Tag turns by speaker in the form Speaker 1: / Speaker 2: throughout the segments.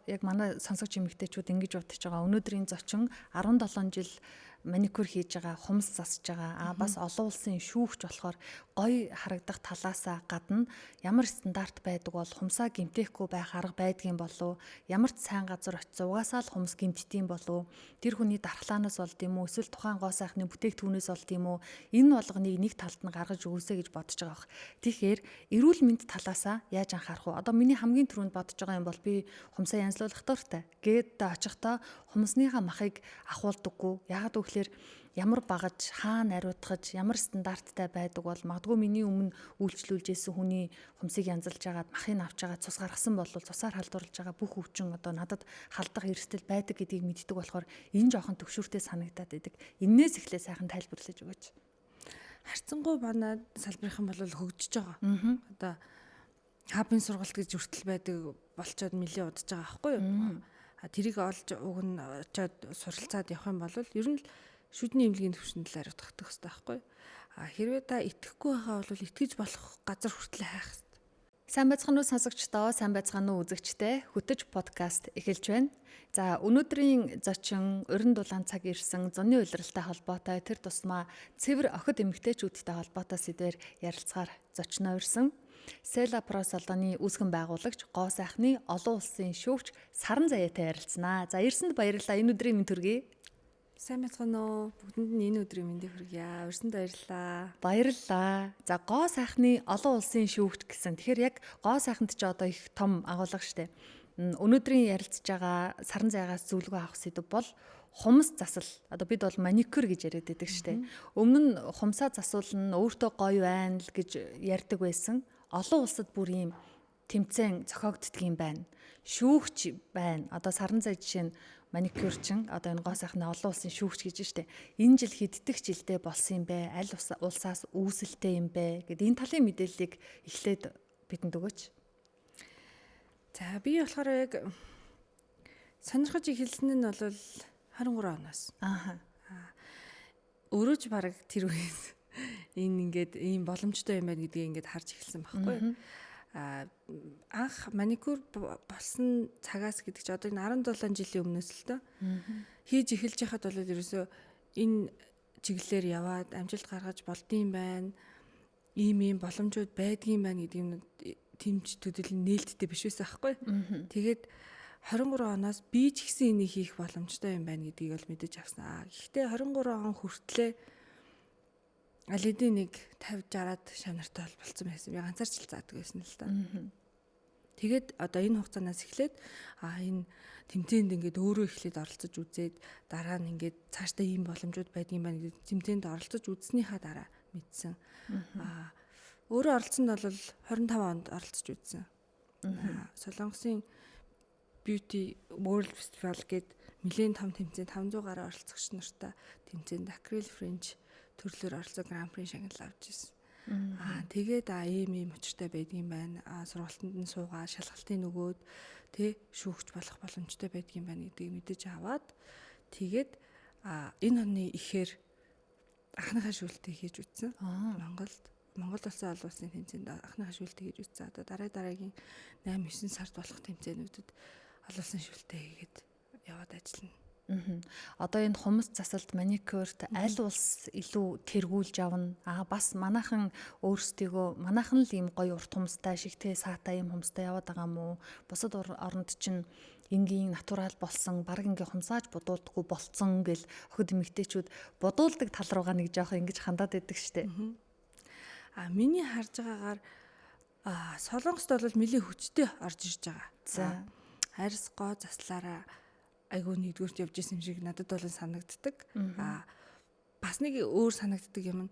Speaker 1: яг манай сонсогч эмэгтэйчүүд ингэж бодож байгаа. Өнөөдрийн зочин 17 жил маникюр хийж байгаа, хумс засаж байгаа. Бас олон улсын шүүгч болохоор гоё харагдах талаасаа гадна ямар стандарт байдаг бол хумсаа гэмтээхгүй байх арга байдгийн болов? Ямар ч сайн газар очиж угаасаа л хумс гэмтдэм болов? Тэр хүний дархлаанаас болд юм уу? Эсвэл тухайн гоо сайхны бүтээгдэхүүнээс болд юм уу? Энэ болгоныг нэг талд нь гаргаж өгөөсэй гэж бодож байгаа. Тэгэхээр эрүүл мэнд талаасаа яаж анхаарах вэ? Одоо миний хамгийн түрүүнд бодож байгаа юм бол би хумсаа янзлуулах дуртай. Гээд очихдоо хумсныхаа махыг ахуулдаггүй. Яагаад гэвэл ямар багаж, хаана ариутгаж, ямар стандарттай байдаг бол магадгүй миний өмнө үйлчлүүлж ирсэн хүний хумсыг янзалж агаад махыг авч агаад цус гаргасан бол цусаар халдварлаж байгаа бүх өвчин одоо надад халдах эрсдэл байдаг гэдгийг мэддэг болохоор энэ жоохон төвшөртэй санагдаад байдаг. Иннээс эхлээ сайхан тайлбарлаж өгөөч.
Speaker 2: Харцангуй манай салбарынхан бол хөгжиж байгаа. Одоо хабын сургалт гэж хүртэл байдаг болчоод нэлээд удаж байгаа байхгүй юу? Тэрийг олж очоод суралцаад явах юм бол ер нь л шүдний эмнэлгийн төвшөнд л ариутгах хэрэгтэй байхгүй юу? Хэрвээ та итгэхгүй байгаа бол итгэж болох газар хүртэл хайх хэрэгтэй.
Speaker 1: Сайн байцгаана уу сонсогчдоо, сайн байцгаана уу үзэгчдээ. Хөтөж подкаст эхэлж байна. За өнөөдрийн зочин уран дулаан цаг ирсэн зуны улиралтай холбоотой тэр тусмаа цэвэр охид эмэгтэйчүүдтэй холбоотой сэдвээр ярилцахаар зочноо ирсэн. Села Про салдааны үүсгэн байгуулагч гоо сайхны олон улсын шүүгч Саран Заяатай ярилцсанаа. За ирсэнд баярлалаа. Энэ өдрийн мэнд хүргэе.
Speaker 2: Сайн байцгаана уу? Бүгдэнд нь энэ өдрийн мэндийг хүргье. Урьсанд баярлалаа.
Speaker 1: Баярлалаа. За гоо сайхны олон улсын шүүгч гэсэн. Тэгэхээр яг гоо сайханд ч одоо их том агуулга штэ. Өнөөдрийн ярилцж байгаа Саран Заяагаас зөвлөгөө авах сэдв бол хумс засал. Одоо бид бол маникюр гэж яриад байдаг штэ. Өмнө нь хумсаа засуулна өөртөө гоё байна л гэж ярьдаг байсан. Олон улсад бүр ийм тэмцээн зохиогддөг юм байна. Шүүгч байна. Одоо Саран Заяа жишээ нь маникюрчин одоо энэ гоо сайхны олон улсын шүүгч гэж штэ. Энэ жил хэддэх жилдээ болсон юм бэ? Аль улсаас үүсэлтэй юм бэ? Гэд энэ талын мэдээллийг эхлээд бидэнд өгөөч.
Speaker 2: За би болохоор яг сонирхож эхэлсэн нь бол 23 оноос. Өрөөж бараг тэр үеэс энэ ингээд ийм боломжтой юм байна гэдгийг ингээд харж эхэлсэн байхгүй. Анх маникюр болсон цагаас гэдэг чи одоо энэ 17 жилийн өмнөөс л доо хийж эхэлж байхад бол ерөөсөө энэ чиглэлээр яваад амжилт гаргаж болдсон байна. Ийм боломжууд байдгийн байна гэдэг юм тэмч төдөл нээлттэй биш байсан байхгүй. Тэгээд 23 оноос би ч гэсэн энийг хийх боломжтой юм байна гэдгийг бол мэдэж авсан. Гэхдээ 23 он хүртлээр алидийн нэг 50-60-аад шавнартай болсон байсан. Би ганцаарч л заадаг байсан л да. Тэгээд одоо энэ хугацаанаас эхлээд энэ тэмцээнд ингээд өөрөө эхлээд оролцож үзээд дараа нь ингээд цаашдаа ийм боломжууд байдгийн байна гэдэг тэмцээнд оролцож үзснийхаа дараа мэдсэн. Өөрөө оролцсонд бол 25 онд оролцож үзсэн. Солонгосын Beauty World Festival гээд нэлээд том тэмцээнд 500 гаруй оролцогч нартай тэмцээнд Acrylic Fringe төрлөөр оролцоо Grand Prix шагнал авч ирсэн. Тэгээд ийм учиртай байдгийн байна. Сургалтанд нь суугаа шалгалтын нөгөөд шүүгч болох боломжтой байдгийн байна гэдгийг мэдэж аваад тэгээд энэ оны ихээр анхныхаа шүүлтээ хийж үзсэн. Монгол улсын олон улсын тэмцээнд анхныхаа шүүлтээ хийж үзсэн. Одоо дараагийн 8-9 сард болох тэмцээнүүдэд олон улсын шүүлтээ хийгээд яваад ажиллана.
Speaker 1: Одоо энэ хумс засалт маникюрт аль улс илүү тэргүүлж авна? Бас манайхан өөрсдийгөө манайхан л ийм гоё урт хумстай, шигтэй, саатай ийм хумстай яваад байгаа мó? Бусад орнд чинь энгийн натурал болсон, баг ингээ хумсааж будуулдаггүй болцсон гэл охид эмэгтэйчүүд будуулдаг тал руугаа нэг жоох ингэж хандаад байдаг штэ.
Speaker 2: Миний харж байгаагаар Солонгост бол нэлийн хүчтэй орж ирж байгаа. За харьс гоо заслаараа айгуу нэгдүгürt явж исэн юм шиг надад бол санагддаг. Бас нэг өөр санагддаг юм нь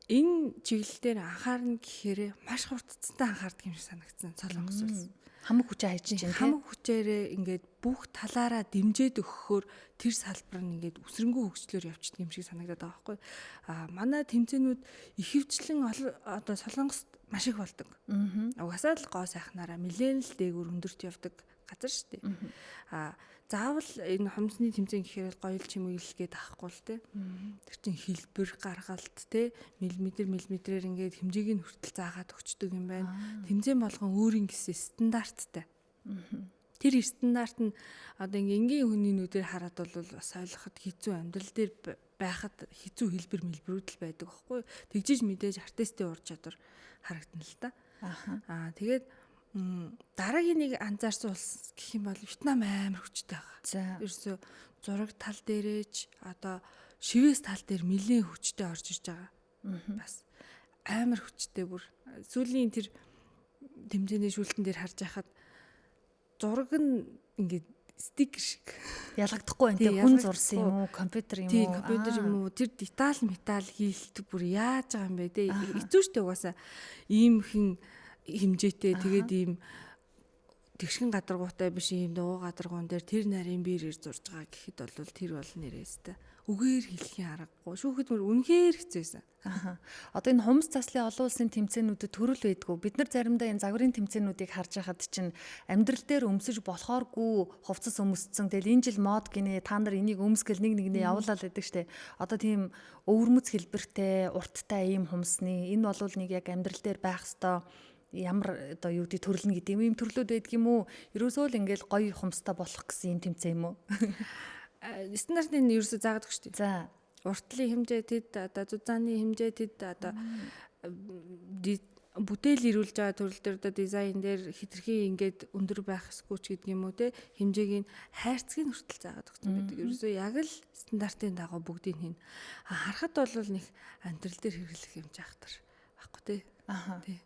Speaker 2: энэ чиглэл дээр анхаарна гэхээр маш хурдцтай анхаардаг юм шиг санагдсан Солонгос улс.
Speaker 1: Хамаг хүчээ хайж чинь
Speaker 2: хамаг хүчээрээ ингээд бүх талаараа дэмжиж өгөхөөр тэр салбар нь ингээд үсрэнгүү хөгжлөөр явчихдаг юм шиг санагдаад байгаа байхгүй. Манай тэмцээнүүд ихэвчлэн одоо Солонгост маш их болдог. Угасаал гоо сайхнаараа нэлээд л дээгүүр өндөрт явдаг газар шүү дээ. Заавал энэ хумсны тэмцээн гэхээр гоёл чимэглэлгээд авахгүй л те. Тэр чин хэлбэр гаргалт те миллиметрээр ингээд хэмжээг нь хүртэл заагаад өгчдөг юм байна. Тэмцээн болгон өөрийн гэсэн стандарттай. Тэр стандарт нь одоо ингээ энгийн хүний нүдээр хараад бол бас ойлгоход хэцүү, амьдрал дээр байхад хэцүү хэлбэр мэлбэрүүд л байдаг байхгүй. Тэгжиж мэдээж артистийн ур чадвар харагдана л да. Тэгээд дараагийн нэг анзаарсан улс гэх юм бол Вьетнам амар хүчтэй байгаа. Ерөөсө зураг тал дээрэж одоо шивээс тал дээр нэлээд хүчтэй орж ирж байгаа. Бас амар хүчтэй бүр сүүлийн тэр тэмцээний шүүлтэн дээр харж байхад зураг нь ингээд стикер шиг
Speaker 1: ялгагдахгүй байх тийм хүн зурсан юм уу, компьютер юм уу?
Speaker 2: Тийм, компьютер юм уу? Тэр деталь металл хийлдэг бүр яаж байгаа юм бэ те? Хэцүү шттэ угаасаа ийм хин хэмжээтэй тэгээд ийм тэгшгэн гадаргуутай биш ийм дуу гадаргуун дээр тэр нарийн биерээр зурж байгаа гэхэд бол тэр бол нэрээстэй. Үгээр хэлхийн аргагүй. Шүүхэд мөр үнэхээр хэцүүсэн.
Speaker 1: Одоо энэ хумс заслын олон улсын тэмцээнүүдэд төрөл байдгүй. Бид нар заримдаа энэ загварын тэмцээнүүдийг харж байхад чинь амьдрал дээр өмсөж болохооргүй хувцас өмссөн. Тэгэл энэ жил мод гинэ та нар энийг өмсгөл нэг нэгнээ явуулаад байдаг штэ. Одоо тийм өвөрмөц хэлбэртэй, урттай ийм хумсны энэ бол нэг яг амьдрал дээр байх ёстой ямар одоо юу гэдэг төрлөн гэдэг юм төрлүүд байдаг юм уу? Ерөөсөө л ингээл гоё хумстай болох гэсэн юм тэмцээн юм уу?
Speaker 2: Стандартыг нь ерөөсөө заадаг шүү дээ.
Speaker 1: За.
Speaker 2: Уртлын хэмжээ тэд одоо зузааны хэмжээ тэд одоо бүтээл ирүүлж байгаа төрөл төр одоо дизайн дээр хитрхи ингээд өндөр байх ёсгүй ч гэдэг юм уу те хэмжээг нь хайрцгийг хүртэл заагаад өгсөн байдаг. Ерөөсөө яг л стандартын дагуу бүгдийг хийн. Харахад бол нэг амьдрал дээр хэрэглэх юм жаахтар баггүй те. Тий.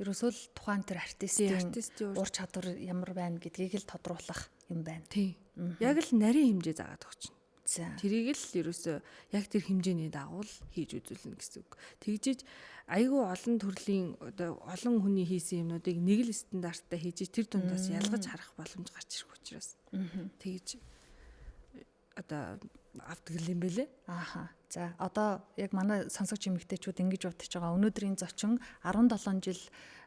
Speaker 1: Ерөөсөө л тухайн тэр артистийн ур чадвар ямар байна гэдгийг л тодруулах юм байна.
Speaker 2: Тий. Яг л нарийн хэмжээ заагаад өгч.
Speaker 1: За.
Speaker 2: Тэрийг л ерөөсөө яг тэр хэмжээний дагуу л хийж үзүүлнэ гэсэн үг. Тэгжиж айгүй олон төрлийн одоо олон хүний хийсэн юмнуудыг нэг л стандарттай хийж тэр дундаас ялгаж харах боломж гарч ирэх учраас. Тэгж одоо авдаг юм бэлээ.
Speaker 1: За одоо яг манай сонсогч эмэгтэйчүүд ингэж бодож байгаа. Өнөөдрийн зочин 17 жил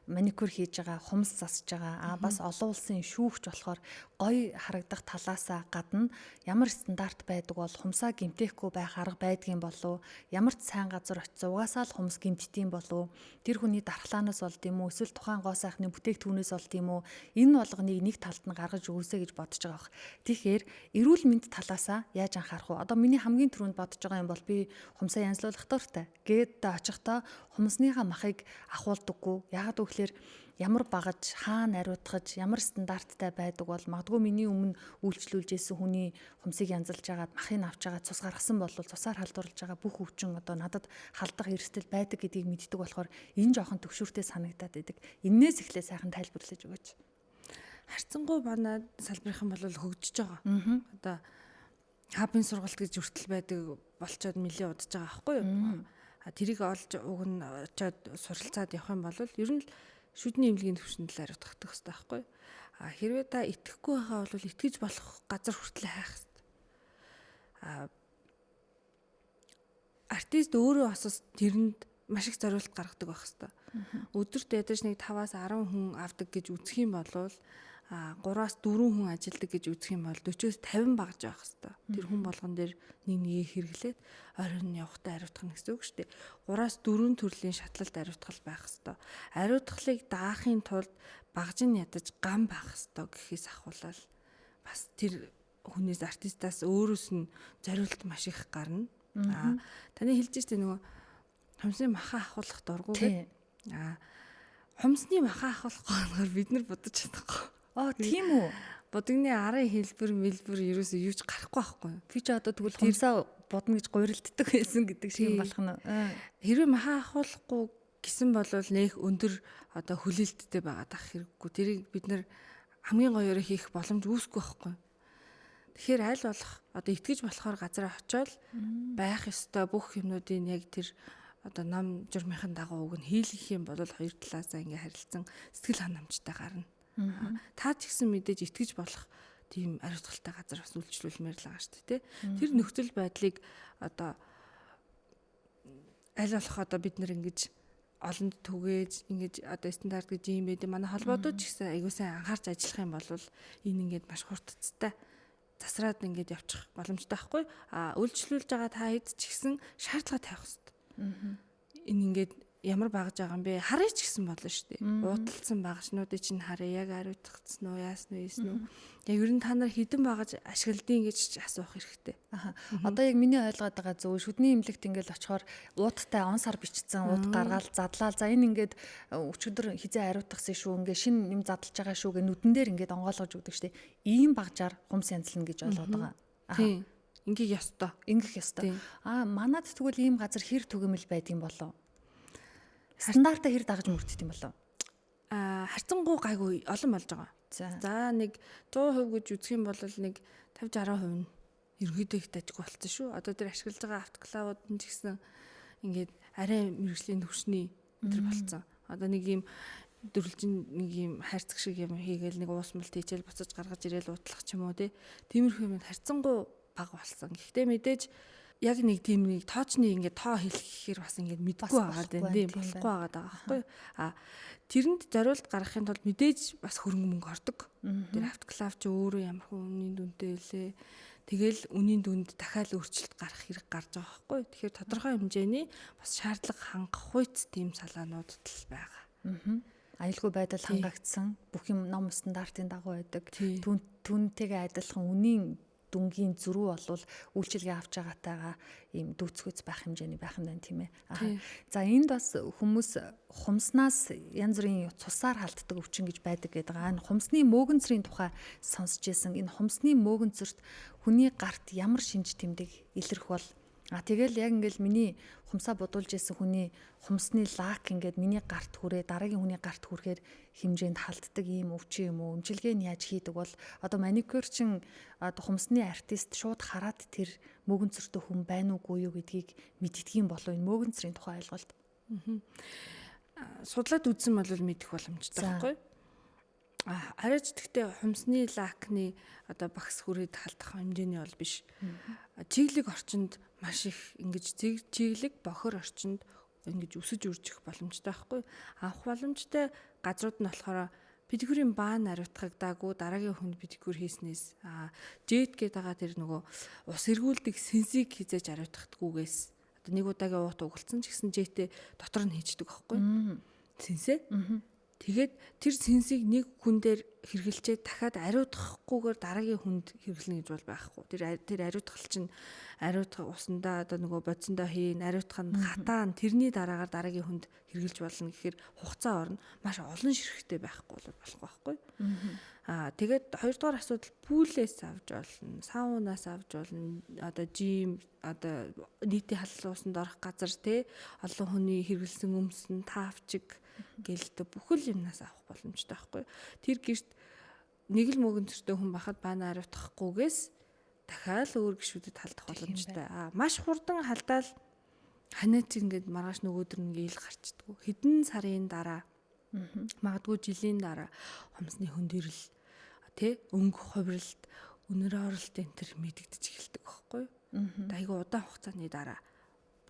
Speaker 1: маникюр хийж байгаа, хумс засж байгаа. Бас олон улсын шүүгч болохоор гоё харагдах талаасаа гадна ямар стандарт байдаг бол хумсаа гэмтээхгүй байх арга байдгийн болов? Ямар ч сайн газар очиж угаасаа л хумс гэмтдэм болов? Тэр хүний дархлаанаас болд юм уу? Эсвэл тухайн гоо сайхны бүтээгдэхүүнээс болд юм уу? Энэ болгоныг нэг талд нь гаргаж өгөөсэй гэж бодож байгаа бох. Тэгэхээр эрүүл мэнд талаасаа яаж анхаарах вэ? Одоо миний хамгийн түрүүнд бодож байгаа юм бол би хумсаа янзлуулах дуртай. Гээд очихдоо хумсныхаа махыг ахуулдаггүй. Яагаад гэвэл ямар багаж, хаана ариутгаж, ямар стандарттай байдаг бол магадгүй миний өмнө үйлчлүүлж ирсэн хүний хумсыг янзалж агаад махыг авч агаад цус гаргасан бол цусаар халдварлаж байгаа бүх өвчин одоо надад халдах эрсдэл байдаг гэдгийг мэддэг болохоор энэ жоохон төвшөртэй санагдаад байдаг. Иннээс эхлээ сайхан тайлбарлаж өгөөч.
Speaker 2: Харцангуй манай салбарынхан бол хөгжиж байгаа. Одоо хабын сургалт гэж хүртэл байдаг болчоод нэлээд удаж байгаа байхгүй юу? Тэрийг олж уг нь очоод суралцаад явах юм бол ер нь л шүдний эмнэлгийн төвшөнд л ариутгах хэрэгтэй байхгүй. Хэрвээ та итгэхгүй байгаа бол итгэж болох газар хүртэл хайх хэрэгтэй. Артист өөрөө бас тэрэнд маш их зориулт гаргадаг байх хэрэгтэй. Өдөрт ядаж нэг 5-аас 10 хүн авдаг гэж үзэх юм бол 3-аас 4 хүн ажилдаг гэж үзэх юм бол 40-оос 50 багж байх хэрэгтэй. Тэр хүн болгон дээр нэг нэгийг хэрэглээд оройн явахтаа ариутгах гэсэн үг шүү дээ. 3-аас 4 төрлийн шатлалт ариутгал байх хэрэгтэй. Ариутгалыг даахын тулд багж нь ядаж гам байх хэрэгтэй гэхээс ахуулаад бас тэр хүнээс артистаас өөрөөс нь зориулт маш их гарна. Таны хэлж штэ нөгөө хумсны махаа ахуулах дурггүй гэдэг. Хумсны махаа ахуулах гоноор бид нар бодож чадахгүй.
Speaker 1: Тийм үү?
Speaker 2: Будагны арын хэлбэр мэлбэр ерөөсөө юу ч гарахгүй байхгүй.
Speaker 1: Би ч одоо тэгвэл хумсаа будна гэж гуйралддаг байсан гэдэг шиг болох нь.
Speaker 2: Хэрвээ махаа ахуулахгүй гэсэн бол нэх өндөр одоо хүлээлттэй байгаад ах хэрэггүй. Тэрийг бид нар хамгийн гоёор хийх боломж үүсэхгүй байхгүй. Тэгэхээр аль болох одоо итгэж болохоор газар очиод байх ёстой бүх юмнуудын яг тэр одоо ном журмынхын дагуу уг нь хийлгэх юм бол хоёр талаасаа ингээ харилцсан сэтгэл ханамжтай гарна. Та ч гэсэн мэдээж итгэж болох тийм ариутгалтай газар бас үйлчлүүлмээр л байгаа шүү дээ. Тэр нөхцөл байдлыг одоо аль болох одоо бид нэр ингэж олонд түгээж ингэж одоо стандарт гэж юм байдаг. Манай холбоодууд ч гэсэн аягүй сайн анхаарч ажиллах юм бол энэ ингээд маш хурдцтай засраад ингээд явчих боломжтой байхгүй. Үйлчлүүлж байгаа та хэд ч гэсэн шаардлага тавих хэрэгтэй. Энэ ингээд ямар багаж байгаа юм бэ? Харъя ч гэсэн болно шүү дээ. Уудалсан багажнуудыг чинь харъя. Яг ариутгацсан уу, яасан уу, ийсэн үү? Яг ер нь та нар хідэн багаж ашигладгийг гэж асуух хэрэгтэй.
Speaker 1: Одоо яг миний ойлгоод байгаа зөв шүдний имлэгт ингээл очихоор уудтай он сар бичсэн ууд гаргаал задлаа. За энэ ингээд өчигдөр хизээ ариутгасан шүү. Ингээ шин юм задлж байгаа шүү гэ нүдэн дээр ингээд онгойлгож өгдөг штэ. Ийм багажаар хумс янзлна гэж ойлгоод байгаа.
Speaker 2: Тийм. Ингээ ёстой.
Speaker 1: Ингэх ёстой. Манад тэгвэл ийм газар хэр түгэмэл байдгийн болов? Стандартаа хэр дагаж мөрддөг юм болов?
Speaker 2: Харцангуй гайгүй олон болж байгаа. За нэг 100% гэж үзэх юм бол нэг 50-60% нь ерөнхийдөө их дажгүй болсон шүү. Одоо тэр ашиглаж байгаа автоклавууд нь ч гэсэн ингээд арай мэрэгжлийн төвшний тэр болцсон. Одоо нэг юм дөрвөлжин нэг юм хайрцаг шиг юм хийгээл нэг уус мал тийчэл буцаж гаргаж ирээл уутлах ч юм уу тиймэрхүү юм харцангуй бага болсон. Гэхдээ мэдээж яг нэг тийм нэг тоочны ингээд тоо хэлэхээр бас ингээд мэдгүй байгаа тийм болохгүй байгаа байхгүй. Тэрэнд зориулт гаргахын тулд мэдээж бас хөрөнгө мөнгө ордог. Тэр автоклав чи өөрөө ямар хүн үнийн дүнтэй вэ? Тэгэл үнийн дүнд дахиад өөрчлөлт гарах хэрэг гарч байгаа байхгүй. Тэгэхээр тодорхой хэмжээний бас шаардлага хангах үйц тийм салаануудад л байгаа.
Speaker 1: Аюулгүй байдал хангагдсан бүх юм ном стандартын дагуу байдаг. Түүнтэйгээ адилхан үнийн дүнгийн зөрүү болвол үйлчилгээ авч байгаатайгаа ийм дүүцгүйц байх хэмжээний байх юм байна тийм ээ. За энд бас хүмүүс хумснаас янз бүрийн цусаар халддаг өвчин гэж байдаг гэдэг. Хумсны мөөгөнцрийн тухай сонсч байсан. Энэ хумсны мөөгөнцөрт хүний гарт ямар шинж тэмдэг илэрх бол тэгэл яг ингээл миний хумсаа бодуулж исэн хүний хумсны лак ингээд миний гарт хүрээ дараагийн хүний гарт хүрэхээр хэмжээнд халддаг ийм өвчин юм уу? Өмчилгээ нь яаж хийдэг бол одоо маникюрчин хумсны артист шууд хараад тэр мөөгөнцөртөө хүн байна уугүй юу гэдгийг мэддгийм болов энэ мөөгөнцрийн тухай ойлголт.
Speaker 2: Судлаад үзсэн бол мэдэх боломжтой байхгүй. Арайч гэхдээ хумсны лакны одоо багс хүрээд халдах хэмжээний бол биш. Чиглэг орчинд маш их ингэж чиглэг бохор орчинд ингэж өсөж үржих боломжтой байхгүй. Авах боломжтой газрууд нь болохоор педикюрийн баан ариутгагдаагүй дараагийн хүнд педикюр хийснээс жет гэдэг байгаа тэр нөгөө ус эргүүлдэг сенсийг хизээж ариутгахдаггүйгээс одоо нэг удаагийн уут угалцсан ч гэсэн жетээ дотор нь хийждэг байхгүй. Сенсээ. Тэгээд тэр сенсийг нэг хүн дээр хэрглэжээ дахиад ариутгахгүйгээр дараагийн хүнд хэрглэнэ гэж бол байхгүй. Тэр ариутгал чинь ариутгах усандаа одоо нөгөө бодсондоо хийн, ариутгах нь хатаан тэрний дараагаар дараагийн хүнд хэрглэж болно гэхээр хугацаа орно. Маш олон ширхэгтэй байхгүй болох байхгүй. Тэгээд хоёрдугаар асуудал пүүлээс авч болно, саунаас авч болно. Одоо жим одоо нийтийн халуун усанд орох газар олон хүний хэрглэсэн өмсөн таавчиг гэлтэй бүхэл юмнаас авах боломжтой байхгүй. Тэр гэрт нэг л мөөгөнцөртэй хүн бахад баана ариутгахгүйгээс дахиад өөр гişүүдэд халдах боломжтой. Маш хурдан халдаал ханаач ингээд маргааш нөгөөдөр нэг ил гарчдаг. Хэдэн сарын дараа магадгүй жилийн дараа хомсны хөндөрл өнгөх хувиралт, өнөр оролт энэ төр мэдэгдэж эхэлдэг байхгүй. Айгу удаан хугацааны дараа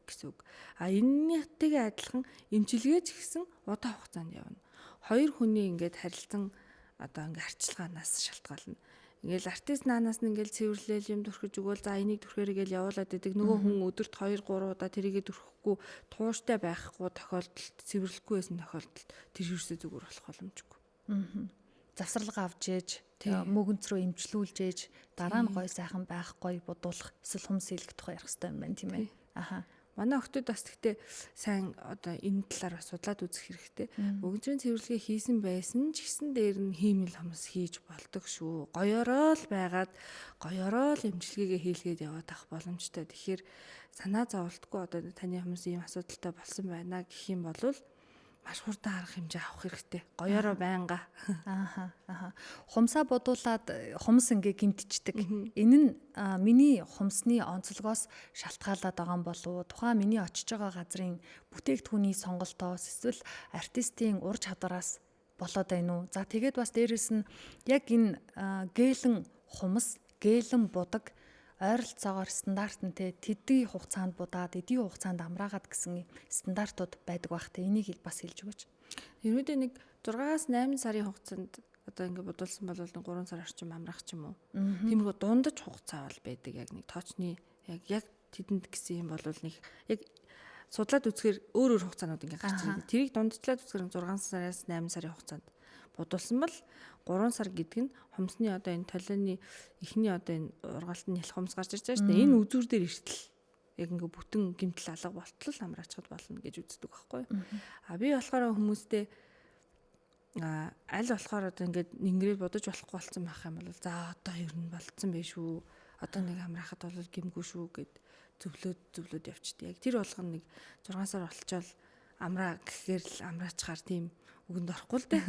Speaker 2: гэсэн үг. Энэнийхтэйгээ адилхан эмчилгээ ч гэсэн удаан хугацаанд явна. Хоёр хүний ингээд харилцан одоо ингээд арчилгаанаас шалтгаална. Ингээл артист наанаас нь ингээл цэвэрлээл юм дүрхэж өгөөл за энийг дүрхээргээл явуулаад идэг. Нөгөө хүн өдөрт 2-3 удаа тэрийгэ дүрхэхгүй тууштай байхгүй тохиолдолд цэвэрлэхгүй байсан тохиолдолд тэр юусээ зүгээр болох боломжгүй.
Speaker 1: Завсралга авч ээж мөөгөнцрөө эмчлүүлж ээж дараа нь гой сайхан байх гой бодуулах эсвэл хумс хийлгэх тухай ярих хэрэгтэй юм байна тийм ээ.
Speaker 2: Манай охтууд бас тэгтээ сайн одоо энэ талаар бас судлаад үзэх хэрэгтэй. Мөөгөнцрийн цэвэрлэгээ хийсэн байсан ч гэсэн дээр нь хиймэл хомс хийж болдог шүү. Гоёороо л байгаад гоёороо л эмчилгээгээ хийлгээд яваад авах боломжтой. Тэгэхээр санаа зовлтгүй одоо таны хомс ийм асуудалтай болсон байна гэх юм бол маш хурдан арга хэмжээ авах хэрэгтэй. Гоёороо байнга.
Speaker 1: Хумсаа бодуулаад хумс ингээ гимтчихдэг. Энэ нь миний хумсны онцлогоос шалтгаалаад байгаа юм болов уу? Тухайн миний очиж байгаа газрын бүтээгдэхүүний сонголтоос эсвэл артистын ур чадвараас болоод байна уу? За тэгээд бас дээрэс нь яг энэ гэлэн хумс, гэлэн будаг ойролцоогоор стандартнтэй тэдний хугацаанд будаад эдийн хугацаанд амраагаад гэсэн стандартууд байдаг бах тэ энийг бас хэлж өгөөч.
Speaker 2: Ерөөдөө нэг 6-8 сарын хугацаанд одоо ингэ бодулсан бол 3 сар орчим амрах ч юм уу. Тиймэрхүү дундаж хугацаа бол байдаг яг нэг тоочны яг тэдэнд гэсэн юм бол нэг яг судлаад үзэхээр өөр хугацаанууд ингээ гарч ирнэ. Тэрийг дундчлаад үзэхээр 6 сараас 8 сарын хугацаанд бодулсан бол 3 сар гэдэг нь хумсны одоо энэ толионы эхний одоо энэ ургаалтын ялах хумс гарч ирж байгаа шүү дээ. Энэ үзүүр дээр эртэл яг ингээ бүтэн гэмтэл алга болтол амраачхад болно гэж үздэг байхгүй. Би болохоор хүмүүстэй аль болохоор одоо ингээд нэнгэрээ бодож болохгүй болсон байх юм бол за одоо ер нь болцсон байх шүү. Одоо нэг амраахад бол гэмгүй шүү гэд зөвлөд явчихдээ. Яг тэр болгоно нэг 6 сар болчоод амраа гэхээр л амраачхаар тийм үгэнд орохгүй л дээ.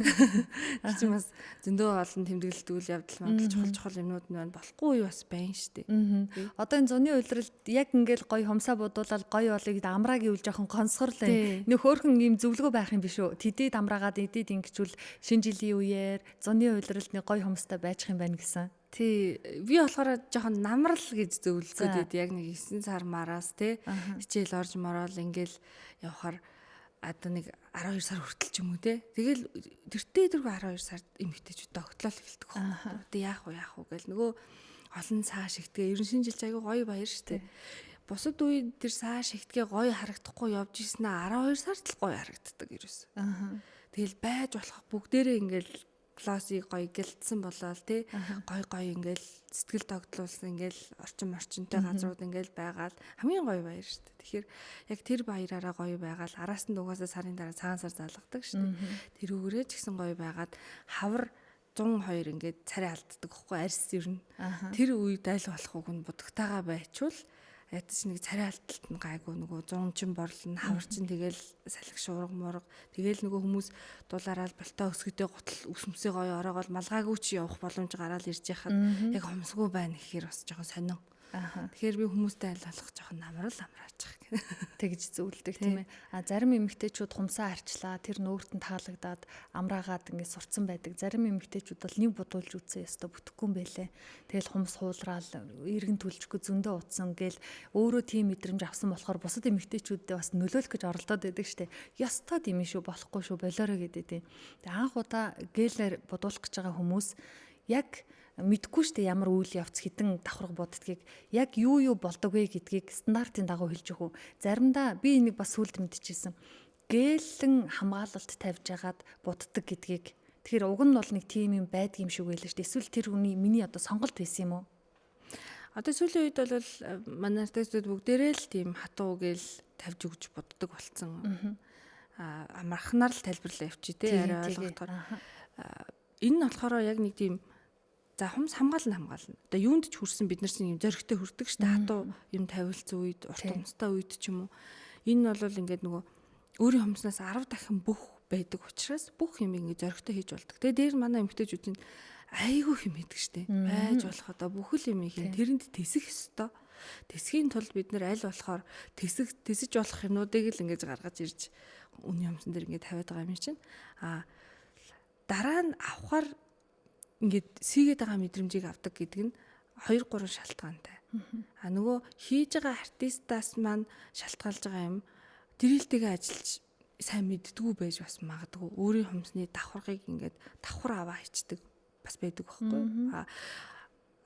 Speaker 2: Тэр чинь бас зөндөө олон тэмдэглэлт үйл явдал мандал чухал юмнууд нь болохгүй юу бас байна шүү дээ.
Speaker 1: Одоо энэ зуны үйлрэлд яг ингээл гоё хумсаа будуулаад гоё болыг амраа гэвэл жоохон консгорлээ. Нэг хөөрхөн юм зөвлөгөө байх юм биш үү? Тэдэд амраагаад эдэд ингэчүүл шинэ жилийн үеэр зуны үйлрэлд нэг гоё хумстай байчих юм байна гэсэн.
Speaker 2: Тий, би болохоор жоохон намрал гэж зөвлөсөд байд. Яг нэг 9 сар мараас тий хичээл орж морол ингээл явахаар одоо нэг 12 сар хүртэл ч юм уу те. Тэгэл тэртээ тэргүй 12 сард эмэгтэйчүүд тогтлол эхэлдэг байхгүй. Одоо яах вэ гэл нөгөө олон цаа шигтгээ ерөн шинэ жил аягүй гоё баяр штэ. Бусад үед тэр цаа шигтгээ гоё харагдахгүй явж ирсэнээ 12 сард л гоё харагддаг ерөөс. Тэгэл байж болох бүгдээрээ ингээл классыг гоё гэлтсэн болоод тий гоё ингээл сэтгэл тогтлуулсан ингээл орчинтой газрууд ингээл байгаал хамгийн гоё баяр шүү дээ. Тэгэхээр яг тэр баяраараа гоё байгаал араас нь угаасаа сарын дараа цагаан сар залгадаг шүү дээ. Тэр үгээрээ ч гэсэн гоё байгаад хавар 102 ингээд царай алддаг хөхгүй арьс ер нь. Тэр үед айл болох үг нь будагтайгаа байчвал ядаж нэг царай алдалт нь гайгүй нөгөө 100 чин борлон хаварчин тэгэл салхи шуурга мурга тэгэл нөгөө хүмүүс дулаараа болтоо өсгөдөө гутал өсмөсөө гоё ороогоол малгаагүй ч явах боломж гараал ирж яхад яг хомсгүй байна гэхээр бас жоохон сонин. Тэгэхээр би хүмүүстэй аль болох жоохон амраачих гэх.
Speaker 1: Тэгж зөвлөдөг тийм ээ. Зарим эмэгтэйчүүд хумсаа арчлаа тэр нөөрт нь таалагдаад амраагаад ингээд сурцсан байдаг. Зарим эмэгтэйчүүд бол нэг будуулж үтсэн ёстой бүтэхгүй юм байлээ. Тэгэл хумс хуулраал эргэн түлжихгүй зөндөө утсан гээл өөрөө тийм мэдрэмж авсан болохоор бусад эмэгтэйчүүдэд бас нөлөөлөх гэж оролдоод байдаг штэ. Ёстой юм шүү болохгүй шүү болоорой гэдэг тийм. Тэгээ анх удаа гэлээр будуулах гэж байгаа хүмүүс яг мэдгүй штэ ямар үйл явц хідэн давхарга боддгийг яг юу болдог вэ гэдгийг стандартын дагуу хэлж өгөө. Заримдаа би энийг бас сүлд мэдчихсэн. Гэлэн хамгаалалт тавьж агаад буддаг гэдгийг. Тэгэхээр уг нь бол нэг тийм юм байдаг юм шиг байлаа штэ. Эсвэл тэр хүний миний одоо сонголт байсан юм уу?
Speaker 2: Одоо сүүлийн үед бол манай артистууд бүгдээрээ л тийм хатуу гээл тавьж өгч буддаг болцсон. Амархнаар л тайлбарлаа явчих тий арай ойлгохоор. Энэ нь болохоор яг нэг тийм за хумс хамгаална. Одоо юунд ч хүрсэн бид нар чинь юм зөрөгтэй хүрдэг штэ хатуу юм тавилц үед урт хумстай үед ч юм уу. Энэ нь бол ингээд нөгөө өөрийн хумснаас 10 дахин бүх байдаг учраас бүх юм ингээд зөрөгтэй хийж болдог. Тэгээ дээр манай эмэгтэйчүүд нь айгүй юм хийдэг штэ. Байж болох одоо бүхэл юм хийн тэрэнд тэсэх ёстой. Тэсхийн тулд бид нар аль болохоор тэсэж болох юмнуудыг л ингээд гаргаж ирж үний хумсан дээр ингээд тавиад байгаа юм чинь. Дараа нь авахар ингээд сийгээд байгаа мэдрэмжийг авдаг гэдэг нь 2-3 шалтгаантай. Нөгөө хийж байгаа артистаас маань шалтгаалж байгаа юм тэрэлтэйгээ ажиллаж сайн мэддгүү байж бас магадгүй. Өөрийн хумсны давхаргыг ингээд давхар аваа хийдэг бас байдаг байхгүй.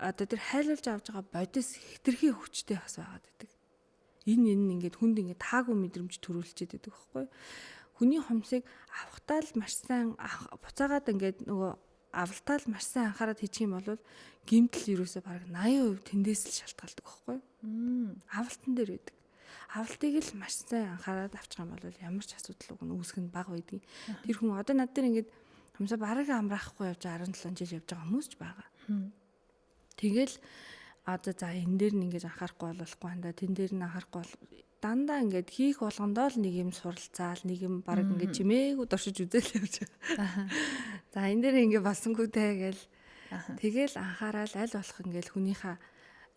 Speaker 2: Одоо тэр хайлуулж авж байгаа бодис хитрхи хүчтэй бас байгаад байдаг. Энэ ингээд хүнд ингээд таагүй мэдрэмж төрүүлчихэд байдаг байхгүй. Хүний хумсыг авахтаа л маш сайн буцаагаад ингээд нөгөө авалтаа л маш сайн анхаарал хийчих юм бол гэмтэл ерөөсөө бараг 80% тэндээс л шалтгаалдаг байхгүй юу? Авалтан дээр байдаг. Авалтыг л маш сайн анхаарал авчих юм бол ямар ч асуудал уг нь үүсэх нь бага байдаг. Тэр хүн одоо над дээр ингээд хамсаа бараг амраахгүй явж 17 жил явж байгаа хүмүүс ч байгаа. Тэгэл одоо за энэ дээр нь ингээд анхаарахгүй болохгүй хандаа тэн дээр нь анхаарахгүй дандаа ингээд хийх болгондоо л нэг юм суралцаал нэг юм баг ингээд чимээгүү доршиж үзэл явж байгаа. За энэ дээр ингээд болсонгүй те гээл. Тэгэл анхаарал аль болох ингээд хүнийхээ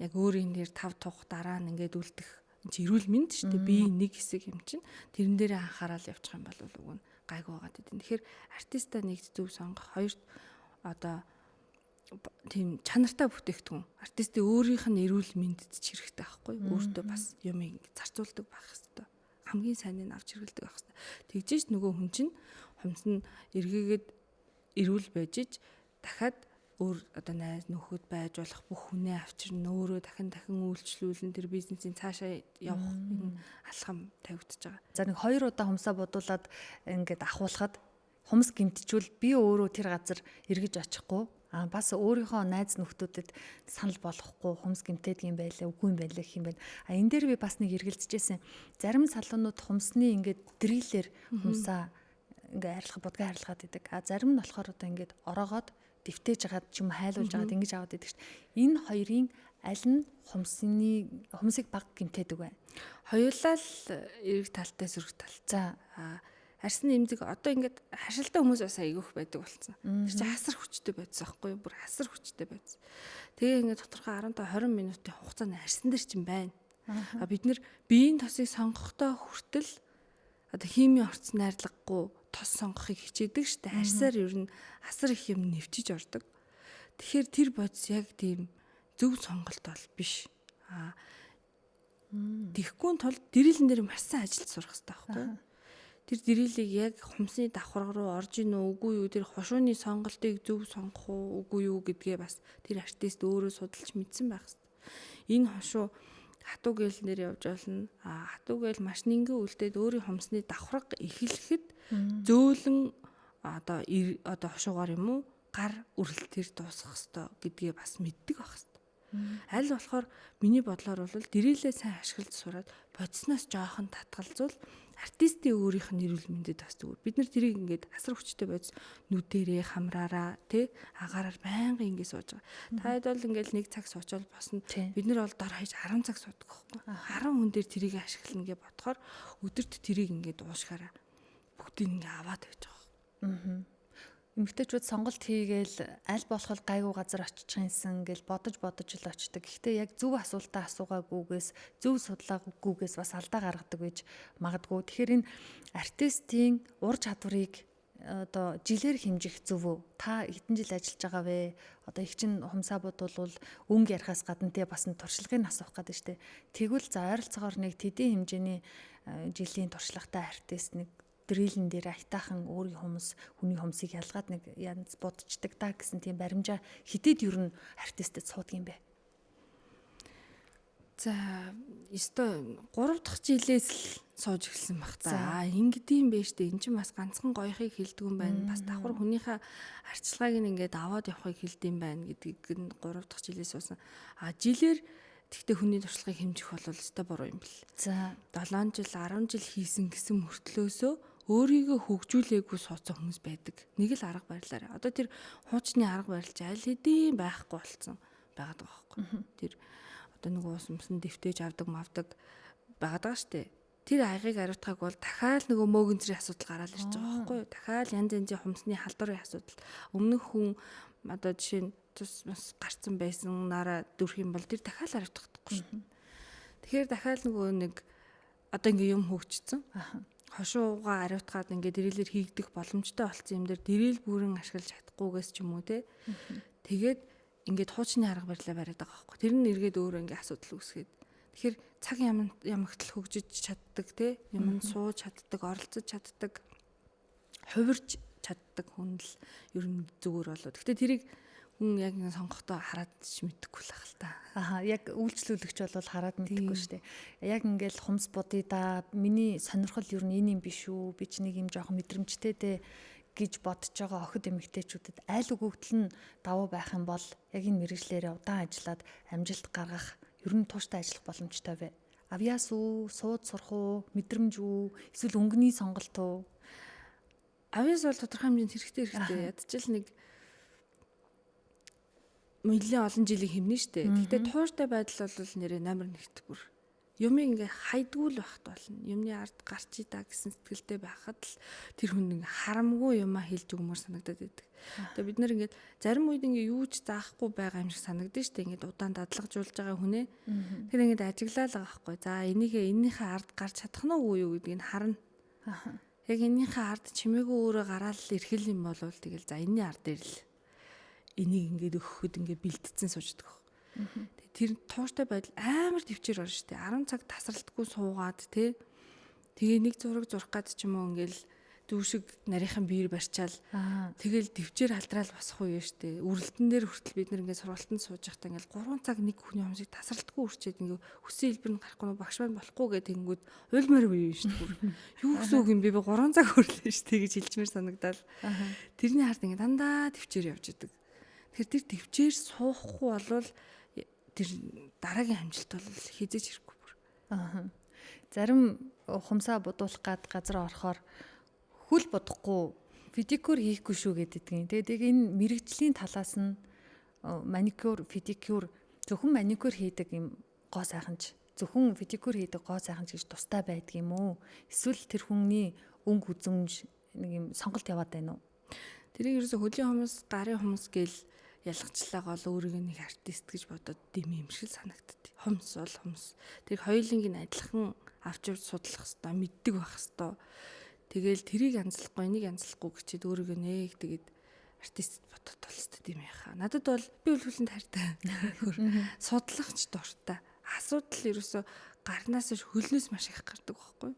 Speaker 2: яг өөрийн дээр тав тух дараа нь ингээд үлдэх эрүүл мэнд шүү дээ. Би нэг хэсэг юм чинь тэрэн дээрээ анхаарал явуучих юм бол уг нь гайгүй байгаад идэв. Тэгэхээр артиста нэгт зөв сонгох хоёрт одоо тийм чанартай бүтээгдэхүүн артистын өөрийнх нь эрүүл мэндэд ч хэрэгтэй байхгүй өөртөө бас юмыг зарцуулдаг байх хэрэгтэй хамгийн сайныг авч хэрэглэдэг байх хэрэгтэй тэгжээч нөгөө хүн чинь хумс нь эргээгээд эрүүл байж иж дахиад өөр одоо найз нөхөд байж болох бүх хүнээ авчирна, өөрөө дахин үйлчлүүлэн тэр бизнесийн цаашаа явах энэ алхам тавигдчихж байгаа.
Speaker 1: За нэг 2 удаа хумсаа бодуулаад ингээд ахуулахад хумс гимтчүүл би өөрөө тэр газар эргэж очихгүй бас өөрийнхөө найз нөхдүүдэд санал болгохгүй хумс гимтээд юм байлаа үгүй юм байлаа гэх юм байна. Энэ дээр би бас нэг эргэлзэжсэн. Зарим салуунууд хумсны ингээд дрилээр хумсаа ингээд арилгах будгаа арилгаад идэг. Зарим нь болохоор одоо ингээд ороогоод дэвтээж хагаад ч юм хайлуулж хагаад ингэж аваад идэг шүү дээ. Энэ хоёрын аль нь хумсыг баг гимтээдэг вэ?
Speaker 2: Хоёулаа л эрэг талтай сөрөг тал.
Speaker 1: За
Speaker 2: арсны эмзэг одоо ингээд хашилтаа хүмүүс бас айгүйх байдаг болсон. Тэр чинь хасар хүчтэй байсан байхгүй юу? Бүр хасар хүчтэй байсан. Тэгээ ингээд тодорхой 15-20 минутын хугацаанд арсан дээр чинь байна. Бид нэр биеийн тосыг сонгохдоо хүртэл одоо химийн орц найрлаггүй тос сонгохыг хичээдэг штэ. Арсаар ер нь асар их юм нэвчиж ордог. Тэгэхээр тэр бодис яг тийм зөв сонголт бол биш. Тэгэхгүй тул дэрэлэн дээр маш сайн ажиллаж сурах хэрэгтэй байхгүй юу? Тэр дэрэлийг яг хумсны давхар руу орж ийн үгүй юу, тэр хошууны сонголтыг зөв сонгох уу үгүй юу гэдгээ бас тэр артист өөрөө судалж мэдсэн байх хэрэгтэй. Энэ хошуу хатуу гээл нэр явж болно. Хатуу гээл маш нэгэн үлдээд өөрийн хумсны давхраг эхлэхэд зөөлөн одоо хошуугаар юм уу гар үрэлтээр дуусгах хэрэгтэй гэдгээ бас мэддэг байх хэрэгтэй. Аль болохоор миний бодлоор бол дэрэлээ сайн ашиглаж сураад бодисноос жоохон татгалзуул артистийн өөрийнх нь эрүүл мэндэд бас зүгээр. Бид нар тэрийг ингээд асар хүчтэй бодис нүдэрээ хамраараа тий агаараар байнга ингээд сууж байгаа. Та хэд бол ингээд нэг цаг суучвал босно. Бид нар бол дор хаяж 10 цаг суудаг байхгүй. 10 хүн дээр тэрийг ашиглана гэж бодохоор өдөрт тэрийг ингээд уушгаараа бүгдийг ингээд аваад байж байгаа.
Speaker 1: Эмэгтэйчүүд сонголт хийгээл аль болох гайгүй газар очих юмсан гэж бодож л очдөг. Гэхдээ яг зөв асуултаа асуугаагүйгээс зөв судлаагүйгээс бас алдаа гаргадаг гэж магадгүй. Тэгэхээр энэ артистийн ур чадварыг одоо жилээр хэмжих зөв үү? Та хэдэн жил ажиллаж байгаа вэ? Одоо их чин хумсаа бодвол өнгө ярихаас гадна тий бас нь туршлагыг асуух гэдэг штеп. Тэгвэл за ойролцоогоор нэг тэдийн хэмжээний жилийн туршлагатай артист нэг дрилэн дээр айтаахан өөрийн хүний хумсыг ялгаад нэг янз бодчдаг та гэсэн тийм баримжаа хитэд ер нь артистэд суудаг юм бэ?
Speaker 2: За, ёстой 3 дахь жилээс л сууж эхэлсэн баг та. Ингэдэм бэ штэ. Эн чинь бас ганцхан гоёхыг хэлдэг юм байна. Бас давхар хүнийхээ арчилгааг ингээд аваад явахыг хэлдэм байна гэдгийг нь 3 дахь жилээс суусан. Жилээр тэгтээ хүний туршлагыг хэмжих бол ёстой буруу юм бэл.
Speaker 1: За,
Speaker 2: 7 жил 10 жил хийсэн гэсэн мөртлөөсөө өөрийгөө хөгжүүлээгүй суудсан хүмүүс байдаг. Нэг л арга барилаараа. Одоо тэр хуучны арга барилч аль хэдийн байхгүй болсон байгаад байгаа байхгүй. Тэр одоо нэг уус юмсан дэвтэж авдаг мавдаг байгаад байгаа штэ. Тэр аягийг ариутгах бол дахиад нөгөө мөөгөн зэрэг асуудал гараад ирж байгаа байхгүй юу? Дахиад янз янзын хумсны халдварын асуудал. Өмнөх хүн одоо жишээ нь тус бас гарцсан байсан нараа дүрх юм бол тэр дахиад ариутгахдаггүй штэ. Тэгэхээр дахиад нөгөө нэг одоо ингээ юм хөгжсөн. Хошуугаа ариутгаад ингээд дэрэлэр хийгдэх боломжтой болсон юм дээр дэрэл бүрэн ашиглаж чадахгүйгээс ч юм уу те. Тэгээд ингээд хуучны арга барилаа бариад байгаа байхгүй. Тэр нь эргээд өөрөө ингээд асуудал үүсгээд. Тэгэхээр цаг ямагтал хөгжиж чаддаг те. Юмд сууж чаддаг, оролцож чаддаг, хувирж чаддаг хүн л ер нь зүгээр болоо. Гэхдээ тэрийг хүн яг нэг сонгохдоо хараад ч мэдэхгүй л ах л та.
Speaker 1: Яг үйлчлүүлэгч бол хараад мэдэхгүй шүү дээ. Яг ингээл хумс бодъё да. Миний сонирхол ер нь энэ юм биш үү? Би ч нэг юм жоохон мэдрэмжтэй дээ гэж бодож байгаа охид эмэгтэйчүүдэд айл өгөгдөл нь давуу байх юм бол яг энэ мэргэжлээрээ удаан ажиллаад амжилт гаргах ер нь тууштай ажиллах боломжтой вэ? Авьяас үү, сууд сурах уу, мэдрэмж үү, эсвэл өнгөний сонголт уу?
Speaker 2: Авьяас бол тодорхой хэмжээнд хэрэгтэй. Ядчил нэг нэлээд олон жилийн хэмнэн штэ. Гэхдээ тууштай байдал бол нэрээ номер 1-т бүр. Юмыг ингээ хайдгүй л байхт болно. Юмны ард гарч идаа гэсэн сэтгэлтэй байхад л тэр хүн ингээ харамгүй юмаа хэлж өгмөр санагдаад байдаг. Тэгээ бид нэр ингээд зарим үед ингээ юу ч заахгүй байгаа юм шиг санагдаж штэ. Ингээд удаан дадлагжуулж байгаа хүнээ. Тэр ингээд ажиглаа л байгаа байхгүй. За энийхээ ард гарч чадах нь уу юу гэдгийг харна. Яг энийхээ ард чимээгүй өөрөө гараал ирхэл юм болвол тэгэл за энэний ард дээр л энийг ингээд өгөхөд ингээд бэлтцсэн сууждаг. Тэр тууштай байдал амар төвчээр орно шүү дээ. 10 цаг тасралтгүй суугаад тэгээ нэг зураг зурх гад ч юм уу ингээл дүүшиг нарийнхан биер барьчаал тэгэл төвчээр алдраал босох уу штэ. Үрэлтэн дээр хүртэл бид нэг ингээд сургалтанд сууж байхдаа ингээд 3 цаг нэг хүний хомсыг тасралтгүй үрчээд ингээд хүссэн хэлбэр нь гарахгүй нь багш маань болохгүй гэдэг тэнгүүд уйлмаар үе штэ. Юу гэсэн үг юм бэ? 3 цаг хүрлээ штэ гэж хэлжмээр санагдал. Тэрний хард ингээд дандаа төвчээр явж идэг. Тэгэхээр тэр төвчээр суухгүй болвол тэр дараагийн амжилт бол хизээч ирэхгүй бүр.
Speaker 1: Зарим хумсаа будуулах гад газар орохоор хөл бодохгүй педикюр хийхгүй шүү гэдэг. Тэгээд энэ мэрэгжлийн талаас нь маникюр, педикюр зөвхөн маникюр хийдэг юм гоо сайханч, зөвхөн педикюр хийдэг гоо сайханч гэж тустай байдаг юм уу? Эсвэл тэр хүний өнгө үзэмж нэг юм сонголт яваад байна уу?
Speaker 2: Тэрийг ерөөсө хөлийн хүмүүс, гарын хүмүүс гэл ялгчлаагаа л өөрийгөө нэг артист гэж бодоод дэм юм шиг санагддаг. Хумс бол хумс. Тэр хоёулынг нь адилхан авч явж судлах хэрэгтэй, мэддэг байх хэрэгтэй. Тэгэл тэрийг янзлахгүй, энийг янзлахгүй гэчихэд өөрийгөө нэг тэгээд артист бодоод толстой юм яхаа. Надад бол би үлгүүлэн тартай. Судлагч дуртай. Асуудал ерөөсө гарнаас хөлнөөс маш их гардаг байхгүй.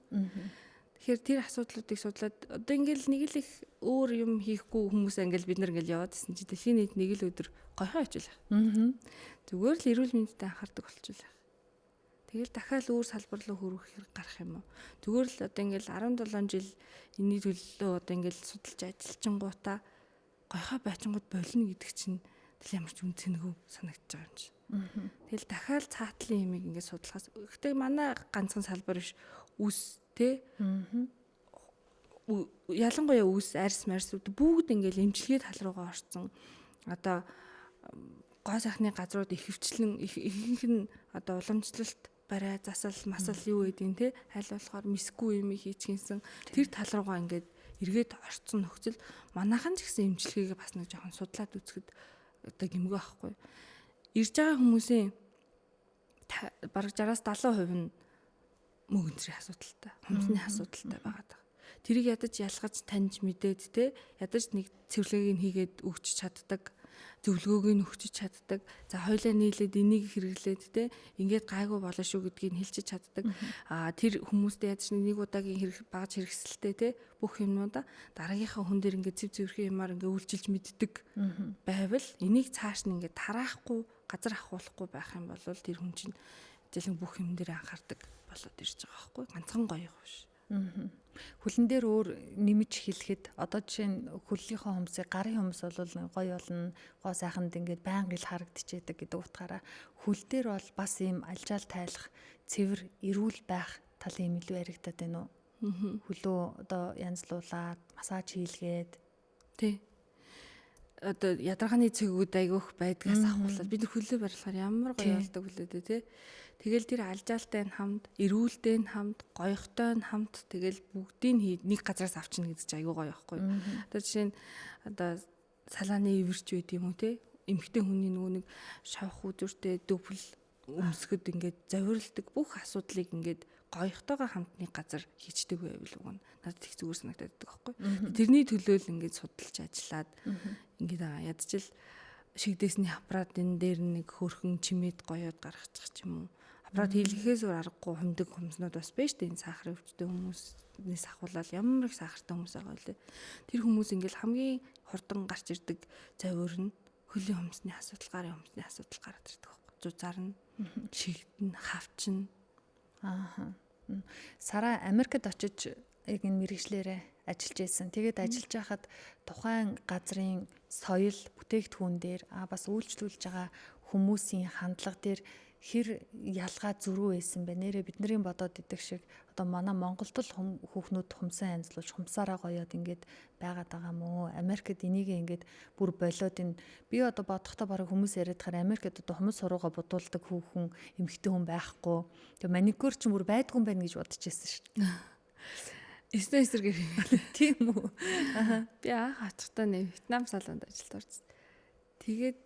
Speaker 2: Тэгэхээр тэр асуудлуудыг судлаад одоо ингээл нэг л их өөр юм хийхгүй хүмүүс ингээл бид нар ингээл яваад исэн чи дэлхийн нийт нэг л өдөр гойхоо очил. Зүгээр л эрүүл мэндэд анхаардаг болчихлоо. Тэгэл дахиад өөр салбар руу хөрөх хэрэг гарах юм уу? Зүгээр л одоо ингээл 17 жил энэний төлөө одоо ингээл судалж ажиллачингуудаа гойхоо байчингууд болно гэдэг чинь тэл ямар ч үнцэнгүй санагдаж байгаа юм чи. Тэгэл дахиад цаатлын юмыг ингээд судлахаас гэхдээ манай ганцхан салбар биш үс тэ ялангуяа үс арьс марьсууд бүгд ингээл эмчилгээ тал руугаа орсон. Одоо гоо сайхны газрууд ихэвчлэн ихэнх нь одоо уламжлалт барай засал масал юу гэдэг нь те аль болохоор мисгүй юм хийчихсэн тэр тал руугаа ингээд эргээд орцсон нөхцөл манайхан ч гэсэн эмчилгээгээ бас нэг жоохон судлаад үзэхэд одоо гэмгүй байхгүй. Ирж байгаа хүмүүсийн бараг 60-70% нь мөгөнцрийн асуудалтай, хумсны асуудалтай байгаад байгаа. Тэрийг ядаж ялгаж таньж мэдээд те ядаж нэг цэвэрлэгийг хийгээд өгч чаддаг, зөвлөгөөг нь өгч чаддаг. За хоёлаа нийлээд энийг хэрэглээд те ингээд гайгүй болно шүү гэдгийг хэлчих чаддаг. Тэр хүмүүстэй ядаж нэг удаагийн багж хэрэгсэлтэй те бүх юмнуудаа дараагийнхаа хүн дээр ингээд цэв цэвэрхэн юмар ингээд үйлчилж мэддэг байвал энийг цааш нь ингээд тараахгүй газар ахуулахгүй байх юм бол тэр хүн чинь зэлэн бүх юм дээр анхаардаг болоод ирж байгаа байхгүй ганцхан гоё биш.
Speaker 1: Хөлн дээр өөр нэмж хэлэхэд одоо жишээ нь хөллийнхөө хумсыг гарын хумс бол гоё болно, гоо сайханд ингээд байнга ил харагдчихэдэг гэдэг утгаараа хөл дээр бол бас ийм алжаал тайлах, цэвэр, эрүүл байх талын юм илүү яригдаад байна уу? Хөлөө одоо янзлуулаад, массаж хийлгээд
Speaker 2: тий. Одоо ядаргааны цэгүүд айгүйх байдгаас ахуулаад бид хөлөө барилахаар ямар гоё болдог хүлээдэ тий. Тэгэл тэр алжаалтай нь хамт, эрүүлтэй нь хамт, гоёхтой нь хамт тэгэл бүгдийг нэг газараас авчна гэдэг чинь айгүй гоё байхгүй. Одоо жишээ нь одоо салааны ивэрч байд юм уу те? Эмхтэй хүний нөгөө нэг шавх үзүүртэй дөвл өмсгөд ингээд завиралдаг бүх асуудлыг ингээд гоёхтойгоо хамт нэг газар хийчдэг байвал уг нь надад их зүгээр санагдаад байдаг байхгүй. Тэрний төлөө л ингээд судалж ажиллаад ингээд ядчил шигдээсний аппаратын дээр нэг хөрхөн чимээд гоёод гаргачих ч юм уу. Аппарат хийлгэхээс өөр аргагүй хумдаг хүмүүснүүд бас байна шүү дээ. Энэ сахарын өвчтөе хүмүүснээс ахуулаад ямар их сахартай хүмүүс байгаа вэ? Тэр хүмүүс ингээл хамгийн хурдан гарч ирдэг завир нь хөлийн хумсны асуудал, гарын хумсны асуудал гараад ирдэг байхгүй. Зузаар нь, шигдэн, хавчин.
Speaker 1: Сараа Америкт очиж яг энэ мэргэжлэрээ ажиллаж байсан. Тэгээд ажиллаж байхад тухайн газрын соёл, бүтээгдэхүүн дээр бас үйлчлүүлж байгаа хүмүүсийн хандлага дээр хэр ялгаа зөрүү байсан бэ? Нэрээ бидний бодоод идэх шиг одоо манай Монголд л хүүхнүүд хумсаа янзлуулж хумсаараа гоёод ингээд байгаад байгаа мó. Америкт энийг ингээд бүр болоод энэ би одоо бодохдоо барыг хүмүүс яриад хаар Америкт одоо хумс сурууга будуулдаг хүүхэн эмэгтэй хүн байхгүй. Тэгээ маникюр ч бүр байдгүй юм байна гэж бодож байсан шүү дээ.
Speaker 2: Эсрэг
Speaker 1: тийм үү?
Speaker 2: Би хацтай нэг Вьетнам салонд ажилд орсон. Тэгээд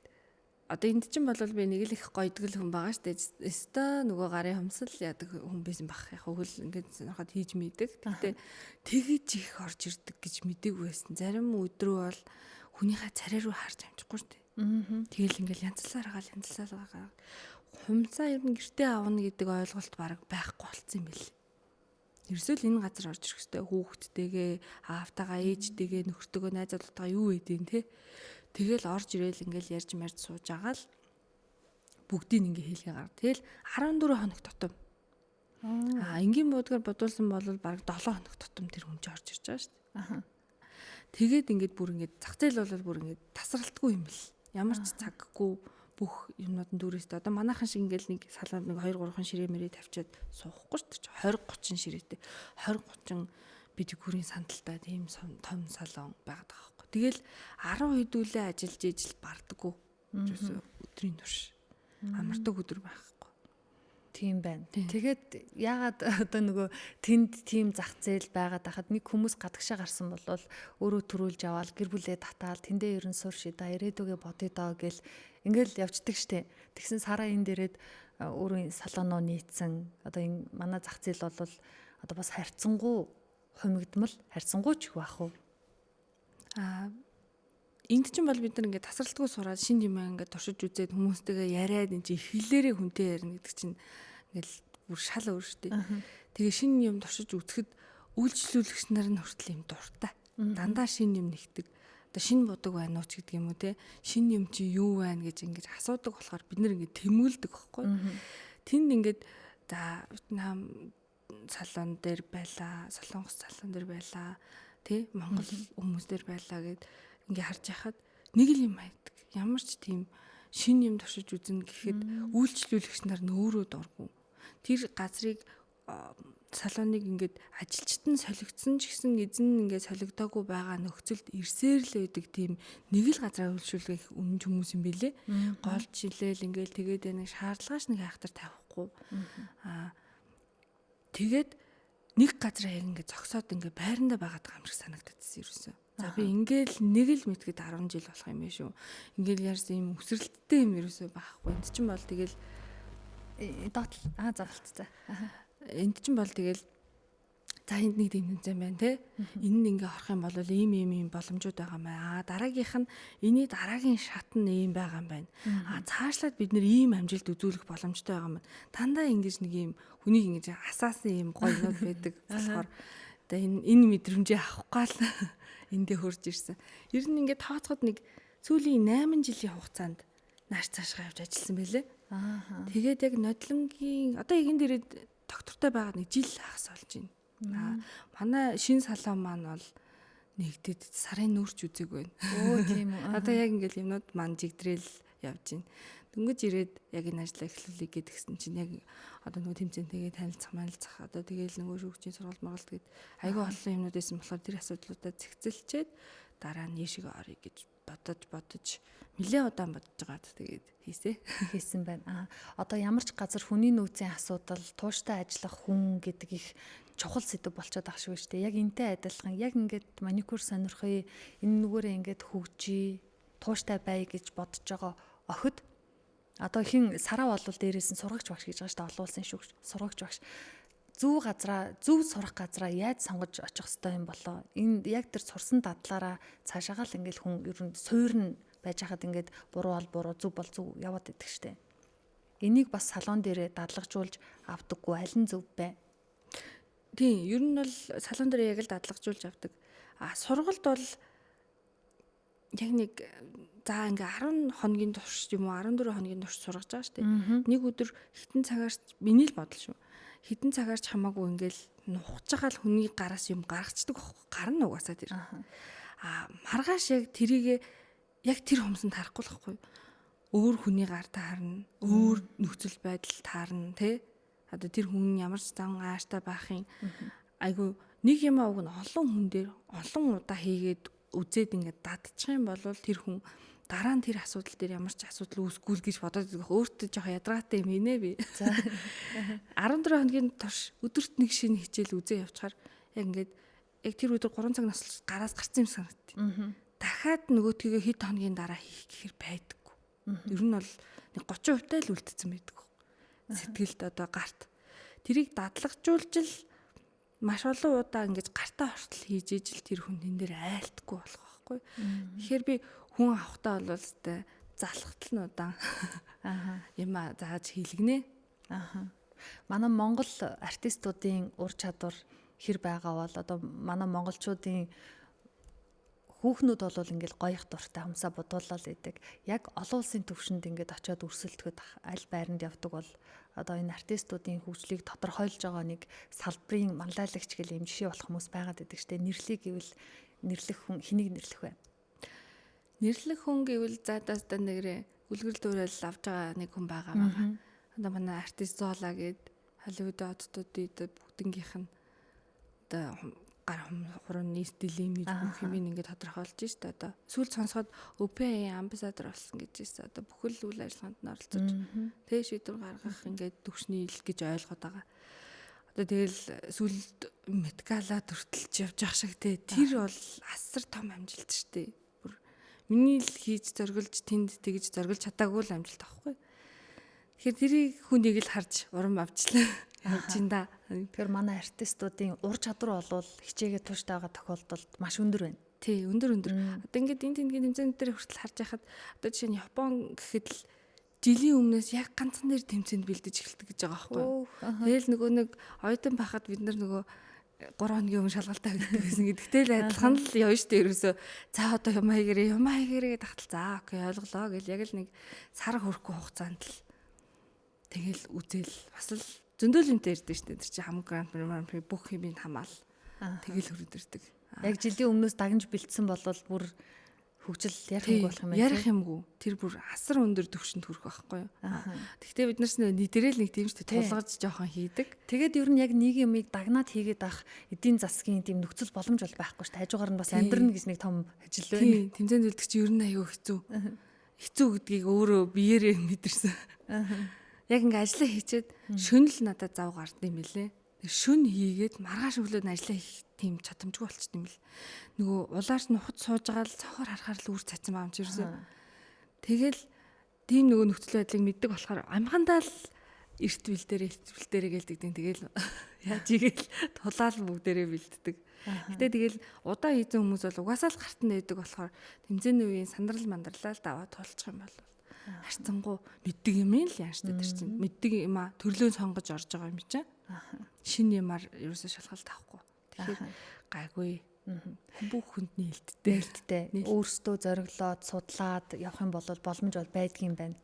Speaker 2: одоо энд чинь бол би нэг л их гойдгол хүн байгаа шүү дээ. Өстой нөгөө гарын хумсал яадаг хүн байсан бах. Яг хөл ингээд сонирхоод хийж мэддэг. Гэтэ тэгэж их орж ирдэг гэж мэдээгүй байсан. Зарим өдрөө бол хүнийхээ царай руу харж амжихгүй шүү дээ. Тэгэл ингээд янзлалаа. Хумсаа ер нь гэртээ авна гэдэг ойлголт баг байхгүй болцсон юм бэл. Ерөөсөө л энэ газар орж ирэх хэрэгтэй. Хүүхдтэйгээ, аавтайгаа, ээжтэйгээ, нөхөртөөгөө, найзуудтайгаа юу хийдин те. Тэгэл орж ирээл ингээл ярьж марж сууж байгаа л бүгдийг ингээ хийлгээ гар. Тэгэл 14 хоног тутам. Энгийн буудгаар бодуулсан бол баг 7 хоног тутам тэр хүн ч орж ирж байгаа шүү дээ. Тэгээд ингээд бүр ингээд зах зээл бол бүр ингээд тасралтгүй юм бэл. Ямар ч цаггүй бүх юмнууд нь дүүрээстэй. Одоо манайхан шиг ингээл нэг салаанд нэг 2 3 ширээ мэрээ тавьчаад суухгүй шүү дээ. 20 30 ширээтэй. 20 30 бидгүүрийн сандалтай тийм том салон байгаад байгаа байхгүй. Тэгэл 10 хэдүүлээ ажиллаж ижил бардаггүй. Өдрийн турш. Амардаг өдөр байхгүй.
Speaker 1: Тийм байна. Тэгээд яагаад одоо нөгөө тэнд тийм зах зээл байгаад хахад нэг хүмүүс гадагшаа гарсан бол өөрөө төрүүлж аваад гэр бүлээ татаал тэндээ ерөн сур шидаа ирээдүгээ бодъё доо гэл ингээл явждаг штэ. Тэгсэн сараа энэ дээрэд өөрийн салоноо нийцсэн. Одоо энэ манай зах зээл бол одоо бас харьцангуй хумигдмал харьцангуй ч их бах уу.
Speaker 2: Энд чинь бол бид нар ингээд тасралтгүй сураад шин юм ингээд туршиж үзээд хүмүүстэйгээ яриад энэ чинь хэлээрээ хүнтэй ярина гэдэг чинь ингээд бүр шал өөр шүү дээ. Тэгээ шин юм туршиж үзэхэд үйлчлүүлэгч нар нь хүртэл юм дуртай. Дандаа шин юм нэгдэг. Одоо шин будаг байна уу ч гэдэг юм уу те. Шин юм чи юу байна гэж ингээд асуудаг болохоор бид нар ингээд тэмүүлдэг байхгүй. Тэнд ингээд за Вьетнам салон дээр байлаа, Солонгос салон дээр байлаа, те Монгол хүмүүс дээр байлаа гэд ингээ харж яхад нэг л юм хайдаг. Ямар ч тийм шин юм туршиж үзэн гэхэд үйлчлүүлэгч нар нь өөрөө дургу. Тэр газрыг салоныг ингээд ажилчид нь солигдсон ч гэсэн эзэн нь ингээд солигдоогүй байгаа нөхцөлд ирсээр л байдаг тийм нэг л газраа үйлчлүүлэх үнэн хүмүүс юм бэлээ. Голж шилээл ингээд тэгээд нэг шаардлагач нэг хайхтар тавихгүй. Тэгээд нэг газраа яг ингээд зогсоод ингээд байранда байгаад байгаа юм шиг санагдчихсэн ерөөсөө. За би ингээл нэг л мэдгээд 10 жил болох юм биш үү. Ингээл ярьсан юм өсрэлттэй юм ерөөсөө байхгүй. Энд чинь бол тэгэл
Speaker 1: заалцтай.
Speaker 2: Энд чинь бол тэгэл за энд нэг юм зэн байна те. Энд ингээ орох юм бол ийм боломжууд байгаа юм байна. Дараагийнх нь эний дараагийн шат нь ийм байгаа юм байна. Цаашлаад бид нэр ийм амжилт үзүүлэх боломжтой байгаа юм. Дандаа ингэж нэг ийм хүнийг ингэж асаасан ийм гоё юмуд байдаг болохоор одоо энэ мэдрэмжээ авахгүй л эндээ хурж ирсэн. Ер нь ингээд тооцоход нэг сүүлийн 8 жилийн хугацаанд нааш цаашгаа явж ажилласан байлээ. Тэгээд яг нодлонгийн одоо яг энэ дээрээ доктортой байгаа нэг жил хагас болж байна. Манай шинэ салон маань бол нэгдэд сарын нүүрч үзег байна.
Speaker 1: Тийм үү.
Speaker 2: Одоо яг ингээд юмнууд маань жигдрээл явж байна. Дөнгөж ирээд яг энэ ажлаа эхлүүлэе гэдгсэн чинь яг одоо нөгөө тэмцээнтэйгээ танилцах одоо тэгээл нөгөө шүүгчийн сургалт маргалт гээд айгүй олон юмнууд байсан болохоор тэр асуудлуудаа зэгцэлчээд дараа нь ийшээ орё гэж бодож нэлээд удаан бодож байгаад тэгээд
Speaker 1: хийсэн байна. Одоо ямар ч газар хүний нөөцийн асуудал, тууштай ажиллах хүн гэдэг их чухал сэдв болчиход байгаа шүү дээ. Яг энтэй адилхан яг ингээд маникюр сонирхъя, энэ нүгээрээ ингээд хөгжиж, тууштай бай гэж бодож байгаа охид одоо хин сараа болвол дээрээс нь сургагч багш гэж байгаа шүү дээ. Олон улсын шүүгч, сургагч багш. Зөв сурах газраа яаж сонгож очих хэвтэй юм болоо. Энд яг тэр сурсан дадлаараа цаашаагаа л ингээл хүн ер нь суурн байж хахад ингээд буруу бол буруу, зөв бол зөв яваад идэх штэ. Энийг бас салон дээрээ дадлагжуулж авдаггүй аль нь зөв бэ?
Speaker 2: Тийм, ер нь бол салон дээр яг л дадлагжуулж авдаг. Сургалт бол яг нэг за ингээ 10 хоногийн турш юм уу 14 хоногийн турш сургаж байгаа шүү дээ. Нэг өдөр хитэн цагаарч миний л бодол шүү. Хитэн цагаарч хамаагүй ингээл нухаж байгаа л хүний гараас юм гаргацдаг байхгүй. Гарна угаасаа тэр. Маргааш яг тэрийг яг тэр хүмүүсэнд харахгүй л байхгүй. Өөр хүний гар таарна, өөр нөхцөл байдал таарна тий. Одоо тэр хүн ямар ч зан ааштай байхын айгу нэг юм ааг нь олон хүн дээр олон удаа хийгээд үзээд ингээд дадчих юм бол тэр хүн дараа нь тэр асуудал дээр ямар ч асуудал үүсгүүл гэж бодоод байгаа. Өөртөө жоох ядраатай юм инэ би. За 14 хоногийн турш өдөрт нэг шинэ хичээл үзээ явчихаар яг ингээд яг тэр өдөр 3 цаг наслж гараас гарсан юм санагдтыг. Дахиад нөгөөтгийгээ хэд хоногийн дараа хийх гэхээр байдаггүй. Ер нь бол нэг 30% таа л үлдсэн байдаг. Сэтгэлд одоо гарт. Тэрийг дадлагжуулж л маш олон удаа ингэж гартаа хортол хийж ижил тэр хүн энэ дээр айлтгүй болох байхгүй. Тэгэхээр би хүн авахтаа бол өстэй залхтал нь удаан. Юм зааж хийлгэнэ.
Speaker 1: Манай Монгол артистуудын ур чадвар хэр байгаа бол одоо манай монголчуудын хүүхнүүд бол ингээл гоёх дуртай humсаа бодуулаад идэг. Яг олон улсын төвшөнд ингээд очиод өрсөлдөхөд аль байранд явдаг бол одоо энэ артистуудын хөгжлийг тодорхойлж байгаа нэг салбарын манлайлагч гэл юм жишээ болох хүмүүс байгаад идэг штэ. Нэрлэе гэвэл нэрлэх хүн хэнийг нэрлэх вэ?
Speaker 2: Нэрлэх хүн гэвэл заадаас нэрээ үлгэр дуурайл авч байгаа нэг хүн байгаа. Одоо манай артист Зола гээд Холливуудын оддуудын бүгднгийнх нь одоо гар хурууны стилийн бүх юм ингээд тодорхойлж штэ. Одоо сүүл сонсоход ÖP амбассадор болсон гэж хэлсэн. Одоо бүхэл үйл ажиллагаанд нь оролцож тэг шийдвэр гаргах ингээд төвшний ил гэж ойлгоод байгаа. Одоо тэгэл сүүлд меткала төртөлж явж байгаа шиг тэр бол асар том амжилт штэ. Бүр миний л хийж зоргилж тэнд тэгж зоргилж чадаагүй л амжилт авахгүй. Тэгэхээр тэрийг хүнийг л харж урам авчлаа. Явж ин да.
Speaker 1: Тэгэхээр манай артистуудын ур чадвар бол хичээгээ тууштай байгаа тохиолдолд маш өндөр байна.
Speaker 2: Тий, өндөр. Одоо ингээд энэ тэмдгийн тэмцээн дээр хүртэл харж байхад одоо жишээ нь Япон гэхэд л жилийн өмнөөс яг ганцхан дээр тэмцээнд бэлдэж эхэлдэг гэж байгаа байхгүй юу? Тэгэл нөгөө нэг оюутан байхад бид нар нөгөө 3 хоногийн өмнө шалгалтаа өгдөг гэсэн. Гэдэгтэй л адилхан л явна шүү дээ ерөөсөө. За одоо юм хийгэрээ тахтал. За окей ойлголоо гэл яг л нэг сар хүрэхгүй хугацаанд л тэгэл үзэл бас л зөндөл юмтай ирдэг шүү дээ. Тэр чинь хам грант бүх юмыг хамаал. Тэгэл хөрөд ирдэг.
Speaker 1: Яг жилийн өмнөөс дагнж бэлдсэн болвол бүр хөгжил ярих юм болох юм байна.
Speaker 2: Ярих юмгүй. Тэр бүр асар өндөр төвшөнд хүрэх байхгүй юу? Гэхдээ бид нарс нийтээрэл нэг тийм шүү дээ тулгаж жоохон хийдэг.
Speaker 1: Тэгээд ер нь яг нэг юмыг дагнаад хийгээд авах эдийн засгийн тийм нөхцөл боломж бол байхгүй шүү дээ. Хажуугаар нь бас амьдрна гэж нэг том ажил байна.
Speaker 2: Тийм, тэмцээнд үлдэх чинь ер нь аюу хэцүү. Хэцүү гэдгийг өөрөө биеэрээ мэдэрсэн. Яг ингээ ажиллаа хийчихэд шөнө л надад зав гардсан юм билэ. Шөнө хийгээд маргааш өглөө нь ажиллаа хийх тийм чадамжгүй болчихсон юм бэл. Нөгөө улаарч нухад сууж байгаа л цохор харахаар л үр цацсан баам чи ерөөсөө. Тэгэл тийм нөгөө нөхцөл байдлыг мэддэг болохоор амхандаа л эрт бэлдээрээ гэлдэгдэн тэгэл яаж игээл тулаал бүгдээрээ бэлддэг. Гэтэ тэгэл удаа хийсэн хүмүүс бол угаасаа л гартан байдаг болохоор тэмцээний үеийн сандрал мандралаа л даваа тулчих юм бол харцангу мэддэг юм л яан штэ тэр чинь мэддэг юм а төрлөө сонгож орж байгаа юм чинь шин юмар ерөөсөө шалгалт авахгүй тэгэхээр гайгүй бүх хүнд нээлттэй
Speaker 1: өөрсдөө зориглоод судлаад явах юм бол боломж бол байдгийн байна.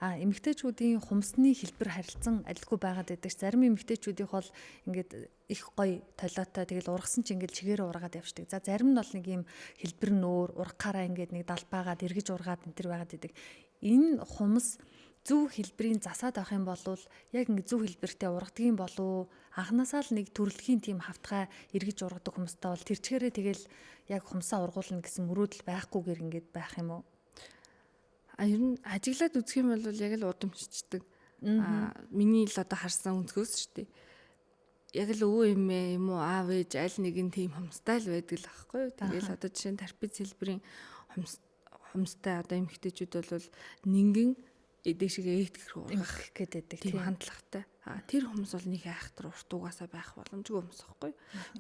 Speaker 1: Эмэгтэйчүүдийн хумсны хэлбэр харилцан адилгүй байгаад байдаг. Зарим эмэгтэйчүүдийнх бол ингээд их гоё толиотой тэгэл ургасан чинь ингээд чигээрээ ургаад явждаг. За зарим нь бол нэг юм хэлбэр нөөр ургахаараа ингээд нэг далбаагаад эргэж ургаад энэ төр байгаад байдаг. Энэ хумс зөв хэлбэрийн засаад авах юм бол яг ингэ зөв хэлбэртэй ургадаг юм болов анханасаа л нэг төрөлхийн тийм хавтгай эргэж ургадаг хүмүүстэй бол тэрчгээрээ тэгэл яг хумсаа ургуулна гэсэн мөрөөдөл байхгүйгээр ингэж байх юм уу?
Speaker 2: Ер нь ажиглаад үзэх юм бол яг л удамшичдаг. Миний л одоо харсан өнцгөөс шүү дээ. Яг л өвөө эмээ юм уу аав ээж аль нэг нь тийм хумстай л байдаг л аахгүй юу? Тэгэл одоо жишээ нь тарпиц хэлбэрийн хумстай одоо эмэгтэйчүүд бол нингэн дэшигээ ээгдэх ургах
Speaker 1: гэдэг
Speaker 2: тийм хандлагатай. Тэр хүмүүс бол нэг айхтар урт угаасаа байх боломжгүй хүмүүс аахгүй.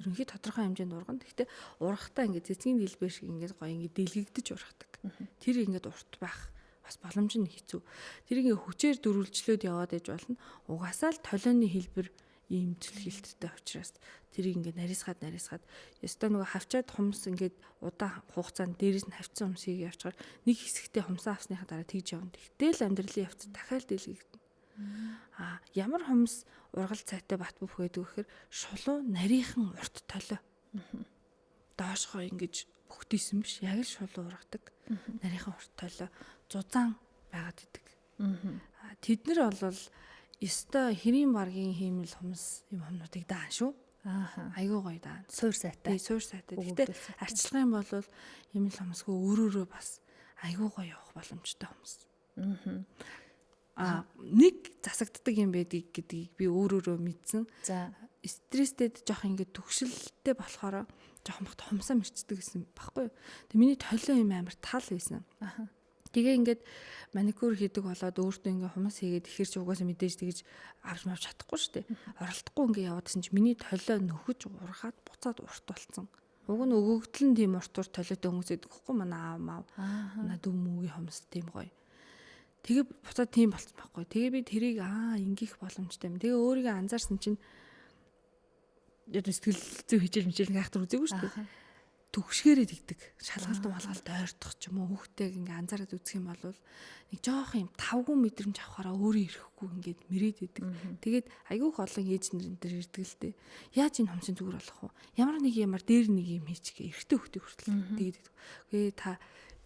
Speaker 2: Ерөнхий тодорхой хэмжээнд ургана. Гэхдээ ургахтаа ингээд цэцгийн дэлбэр шиг ингээд гоё ингээд дэлгэгдэж ургадаг. Тэр ингээд урт байх бас боломж нь хэцүү. Тэр ингээд хүчээр дөрвөлжлөөд яваад иж болно. Угаасаа л толионы хэлбэр ийм цэлхэлттэй учраас тэрийг ингээд нарийсгаад ёстой нөгөө хавчаад хумс ингээд удаан хугацаанд дээрээс нь хавцсан хумсыг явчихаар нэг хэсэгтээ хумсаа авсныхаа дараа тэгж явна. Тэгтэл амьдралын явц дахиад дэлгэгдэнэ. Ямар хумс ургалт цайтай бат бөх байдаг гэхээр шулуу нарийнхан урт толио. Доошгоо ингэж бүхтийсэн биш. Яг л шулуу ургадаг. Нарийнхан урт толио зузаан байгаад идэг. Тэд нар бол ёстой хэрийн баргийн хиймэл хумс юм хомнуудыг даан шүү. Айгуу гоё даан.
Speaker 1: Суур сайтай.
Speaker 2: Суур сайтай. Гэтэ арчилгын бол юм л хумсгүй өөрөөрөө бас айгуу гоё явах боломжтой хумс. Нэг засагддаг юм байдгийг гэдгийг би өөрөөрөө мэдсэн.
Speaker 1: За
Speaker 2: стресстэд жоох ингээд төгшөлтэй болохоор жоохон бахт хумсаа мэрчдэг гэсэн баггүй. Тэг миний толио юм амар тал байсан. Тэгээ ингээд маникюр хийдэг болоод өөртөө ингээд хумс хийгээд ихэр ч угаасаа мэдээж тэгж авч мавч чадахгүй шүү дээ. Оролдохгүй ингээд яваадсэн чи миний толио нөхөж ургаад буцаад урт болцсон. Уг нь өгөгдөл нь тийм урт толиотой хүмүүс байдаг хгүй манай аав маа. Манай дүү мөгийн хумс тийм гоё. Тэгээ буцаад тийм болсон байхгүй. Тэгээ би тэрийг ингээх боломжтой юм. Тэгээ өөрийгөө анзаарсан чинь сэтгэл зүй хичээл гайхтар үзээгүй шүү дээ. Түгшгээрээ дигдэг. Шалгалт малгалт ойртох ч юм уу хүүхдтэйг ингээ анзаараад үзэх юм бол нэг жоох юм тавгүй мэдрэмж авахаараа өөрөө ирэхгүй ингээд мэрээд идэг. Тэгээд айгүйх олон ээж нэрэн дээр ирдэг л дээ. Яаж энэ хомсын зүгээр болох вэ? Ямар дээр нэг юм хийчихээ эрэгтэй хүүхдийг хүртэл тэгээд идэг. Гээ та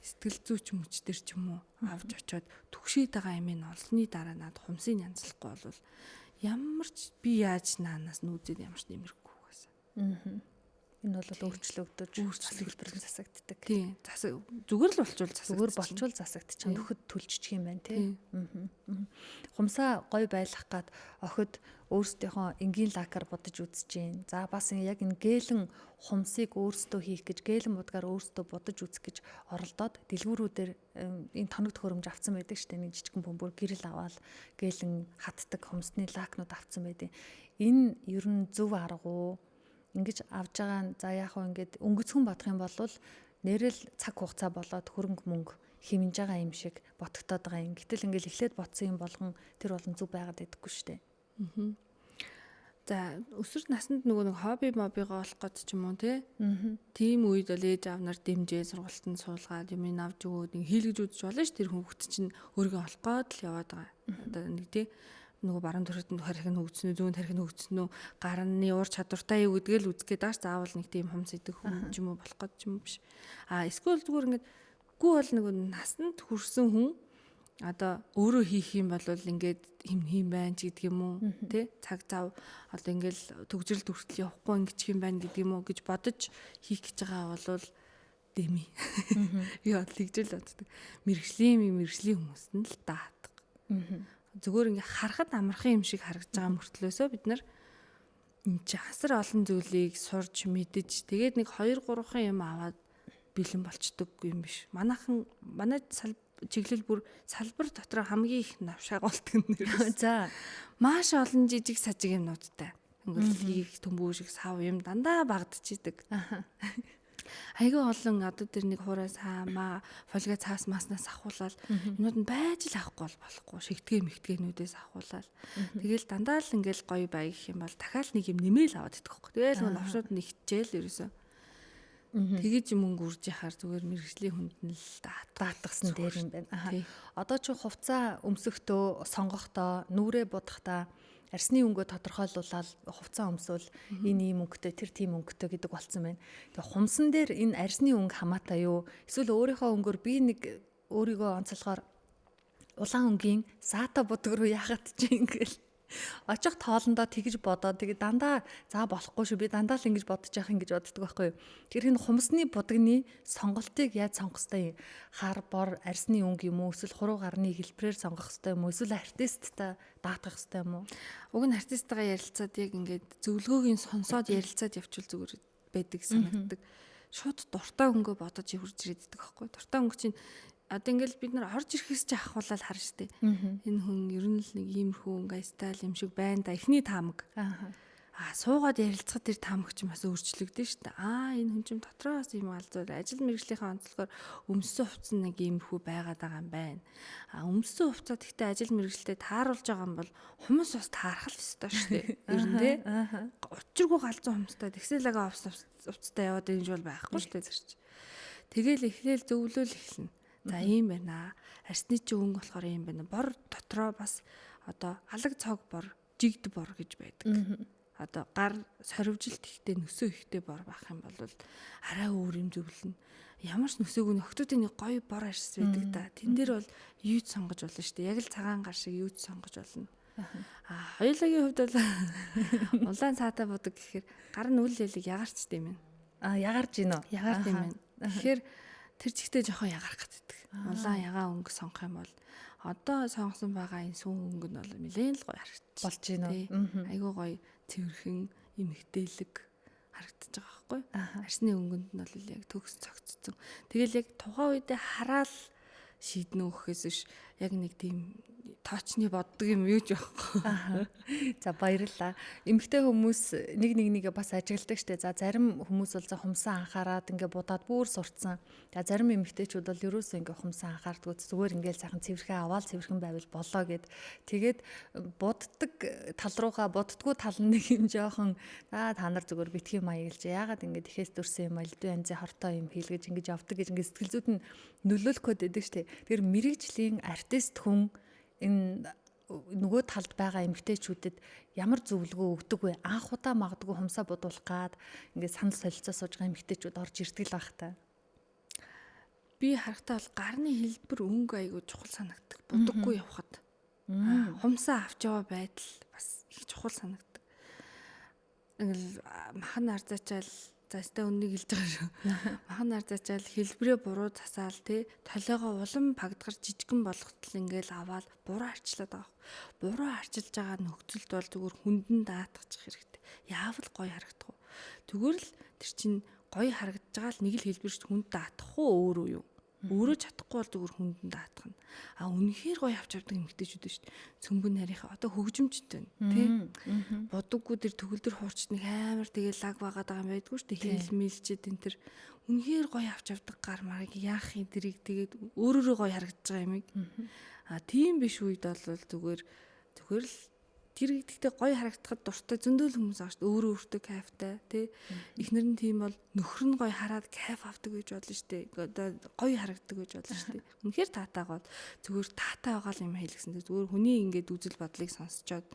Speaker 2: сэтгэл зүйч мөчтөр ч юм уу авч очоод түгшээд байгаа юм ин олсны дараа над хумсыг янзлахгүй бол ямар ч би яаж наанаас нүүзээд ямар ч нэмэрхгүй байсан.
Speaker 1: Энэ бол өөрчлөгдөж хэлбэр засагддаг.
Speaker 2: Тийм. Зүгээр л болчвол засагдчих.
Speaker 1: Зүгээр болчвол засагдчих. Нөхөд төлжчих юм байна тий. Хумсаа гоё байлгах гад охид өөрсдийнхөө энгийн лакаар бодож үзэж гин. За бас яг энэ гэлэн хумсыг өөрсдөө хийх гэж гэлэн будгаар өөрсдөө бодож үзэх гэж оролдоод дэлгүүрүүдээр энэ тоног төхөөрөмж авсан байдаг штэ. Нэг жижигэн бөмбөр гэрэл аваад гэлэн хатдаг хумсны лакнууд авсан байдаг. Энэ ер нь зөв арга уу? Ингэж авж байгаа за яг хөө ингээд өнгөцгөн бодох юм бол нэрэл цаг хугацаа болоод хөрөнгө мөнгө хэмнэж байгаа юм шиг ботготоод байгаа юм. Гэтэл ингээд эхлээд ботсон юм болгон тэр болон зүг байгаад байдаггүй шүү дээ.
Speaker 2: За өсвөр наснд нөгөө нэг хобби мобигоо олох гэж ч юм уу тийм үед бол ээж аав нар дэмжээ сургалтанд суулгаад юм ин авч өгөөд хийлгэж үзэж болно ш тэр хүүхэд чинь өөрийгөө олох гээд л яваад байгаа. Одоо нэг тий нөгөө баруун төрөнд харих нь хөгжснөө зүүн тарих нь хөгжснөө гарны уур чадвартай юу гэдгээ л үзгээд байгаа ч заавал нэг тийм хумс идэх хүн ч юм уу болох гэж ч юм биш. Эсвэл зүгээр ингээд гүү бол нэг насанд хүрсэн хүн одоо өөрөө хийх юм бол ингээд хим байна ч гэдэг юм уу тий цаг зав одоо ингээд төгжрөл хүртэл явахгүй ингэчих юм байна гэдэг юм уу гэж бодож хийх гэж байгаа бол дэми. Яа тэгжэл боддог. Мэргэжлийн хүмүүст нь л даадаг. Зүгээр ингээ харахад амархан юм шиг харагдаж байгаа мөртлөөсөө бид нар энэ чи хасар олон зүйлийг сурж мэдэж тэгээд нэг 2-3 юм аваад бэлэн болчдөг юм биш. Манай чиглэл бүр салбар дотор хамгийн их навшааг болтгон нэр.
Speaker 1: За
Speaker 2: маш олон жижиг сажиг юмнуудтай. Ингээл их төмбөө шиг сав юм дандаа багдчихийдэг. Айгүй олон одоо тэр нэг хуурай саамаа фольга цаас маснаас ахуулаад энүүд нь байж л авахгүй болохгүй шигтгэ мэгтгэнүүдээс ахуулаад тэгэл дандаа л ингээл гоё бай гэх юм бол дахиад нэг юм нэмээл аваад идэх хөөх. Тэгэл нөгөө навшууд нь ихчээл ерөөсөө. Тэгэж мөнгө үрж яхаар зүгээр мэргэжлийн хүнд нь л
Speaker 1: даатгсан дээр юм байна. Одоо ч хувцас өмсөхдөө сонгохдоо нүрээ будахтаа арсны өнгөө тодорхойлуулаад хувцас өмсвөл энэ ийм өнгөтэй тэр тийм өнгөтэй гэдэг болцсон байна. Тэгээ хумсан дээр энэ арсны өнгө хамаатай юу? Эсвэл өөрийнхөө өнгөөр би нэг өөрийгөө онцлохоор улаан өнгийн саата будаг руу яагаад ч ингээл очих тоолондоо тэгж бодоод тэгээ дандаа за болохгүй шүү би дандаа л ингэж бодож яах юм гэж боддог байхгүй юу. Тэр энэ хумсны будагны сонголтыг яаж сонгох ёстой юм? Хар бор арсны өнгө юм уу эсвэл хуруу гарны хэлбэрээр сонгох ёстой юм уу эсвэл артисттай даатгах ёстой юм уу?
Speaker 2: Уг нь артисттайгаа ярилцаад яг ингээд зөвлөгөөгийн сонсоод ярилцаад явчихвал зүгээр байдаг санагддаг. Шууд дуртай өнгөө бодож хурж ирээд байдаг байхгүй юу. Дуртай өнгө чинь одоо ингээл бид нар орж ирэхээс ч ахуулаад харна штэ. Энэ хүн ер нь л нэг иймэрхүү ингээ стайл юм шиг байна да. Эхний таамаг. Суугаад ярилцахад тэр таамаг чинь бас өөрчлөгдөн штэ. Энэ хүн чинь дотроос юм алзууд ажил мэргэжлийнхаа онцлогоор өмссөн хувцас нэг иймэрхүү байгаад байгаа юм байна. Өмссөн хувцас гэхдээ ажил мэргэжлэлтэй тааруулж байгаа юм бол хүмүүс бас таарах л ёстой штэ. Ер нь тий. Учиргүй галзуу humsтай тэгсэлага хувцастай яваад энэ жил байхгүй штэ зэрч. Тэгэл эхлээл зөвлөл эхэлнэ. За ийм байна. Арсны чи өнгө болохоор ийм байна. Бор дотроо бас одоо алаг цог бор, жигд бор гэж байдаг. Одоо гар соривжилт ихтэй нөсөө ихтэй бор байх юм бол арай өөр юм зөвлөнө. Ямар ч нөсөөг нь октоодын нэг гоё бор арс байдаг да. Тэн дээр бол юуд сонгож болно шүү дээ. Яг л цагаан гар шиг юуд сонгож болно. Хоёулагийн хувьд бол улаан цаатай бодог гэхээр гар нь үл ялыг ягарчтай юм байна.
Speaker 1: Ягарч гинөө.
Speaker 2: Ягард юм байна. Тэгэхээр тэр чигтээ жоохон ягарах гэдэг. Улаан ягаан өнгө сонгох юм бол одоо сонгосон байгаа энэ сүүн өнгө нь бол нэлээд л гоё харагдчих.
Speaker 1: Болж гинөө.
Speaker 2: Айгуу гоё цэвэрхэн эмхтэлэг харагдаж байгаа байхгүй. Арсны өнгөнд нь бол яг төгс цогцсон. Тэгэл яг тухайн үедээ хараал шийднэ өгөхөөс биш яг нэг тийм тоочны боддог юм юу ч байхгүй.
Speaker 1: За баярлалаа. Эмэгтэй хүмүүс нэгээ бас ажигладаг штэ. За зарим хүмүүс бол за хумсан анхаарад ингээ будаад бүр сурцсан. За зарим эмэгтэйчүүд бол ерөөсөө ингээ хумсан анхаардгүй зүгээр ингээл сайхан цэвэрхэн аваад цэвэрхэн байвал болоо гэд. Тэгээд буддаг тал руугаа буддггүй тал нь нэг юм жоохон та нар зүгээр битгий маягилж яагаад ингээ тэхээс дүрсэн юм альдуу янзын хортой юм хийлгэж ингэж явдаг гэж ингээ сэтгэл зүйд нь нөлөөлөх гээд байдаг штэ. Тэр мэрэгжлийн артист хүн энэ нөгөө талд байгаа эмэгтэйчүүдэд ямар зөвлөгөө өгдөг вэ? Анх удаа магадгүй хумсаа бодуулах гад ингээд санал солилцоо сууж байгаа эмэгтэйчүүд орж ирдэг л байх та.
Speaker 2: Би харахтаа бол гарны хэлбэр өнгө айгуу чухал санагддаг. Будаггүй явхад. Хумсаа авч яваа байдал бас их чухал санагддаг. Ингээл махан арзаачаал застаа үннийг хэлж байгаа шүү. Махан арзаачаал хэлбэрээ буруу засаал тий толиогоо улам пагдгар жижигэн болгохтол ингээл аваад буруу арчлаад байгаа. Буруу арчилж байгаа нөхцөлд бол зүгээр хүндэн даатгачих хэрэгтэй. Яавал гоё харагдах уу? Зүгээр л тэр чинь гоё харагдаж байгаа л нэг л хэлбэрч хүнд даатах уу өөрөө юу? Өөрөө чадахгүй бол зүгээр хүндэн даатгах нь. А үнэхээр гоё авч явдаг эмэгтэйчүүд шүү дээ. Цөмбөн нарийнхаа одоо хөгжимчтэй тий. Бодоггүй тэр төгөл төр хуурчт нэг амар тэгээ лаг байгаад байгаа юм байдгүй шүү дээ. Хил мэлчээд энэ тэр үнэхээр гоё авч явдаг гар марыг яах юм дэрийг тэгээд өөрөөрөө гоё харагдаж байгаа юмыг. А тийм биш үед бол зүгээр л тэр гэхдээ гоё харагдахад дуртай зөндөл хүмүүс байгаа шүү дээ. Өөрөө өөртөө кайфтай тий. Эхнэр нь тийм бол нөхөр нь гоё хараад кайф авдаг гэж болно шүү дээ. Одоо гоё харагддаг гэж болно шүү дээ. Үнэхээр таатайгаа зүгээр таатай байгаа юм хэлгсэн. Зүгээр хүний ингээд үзэл бодлыг сонсчоод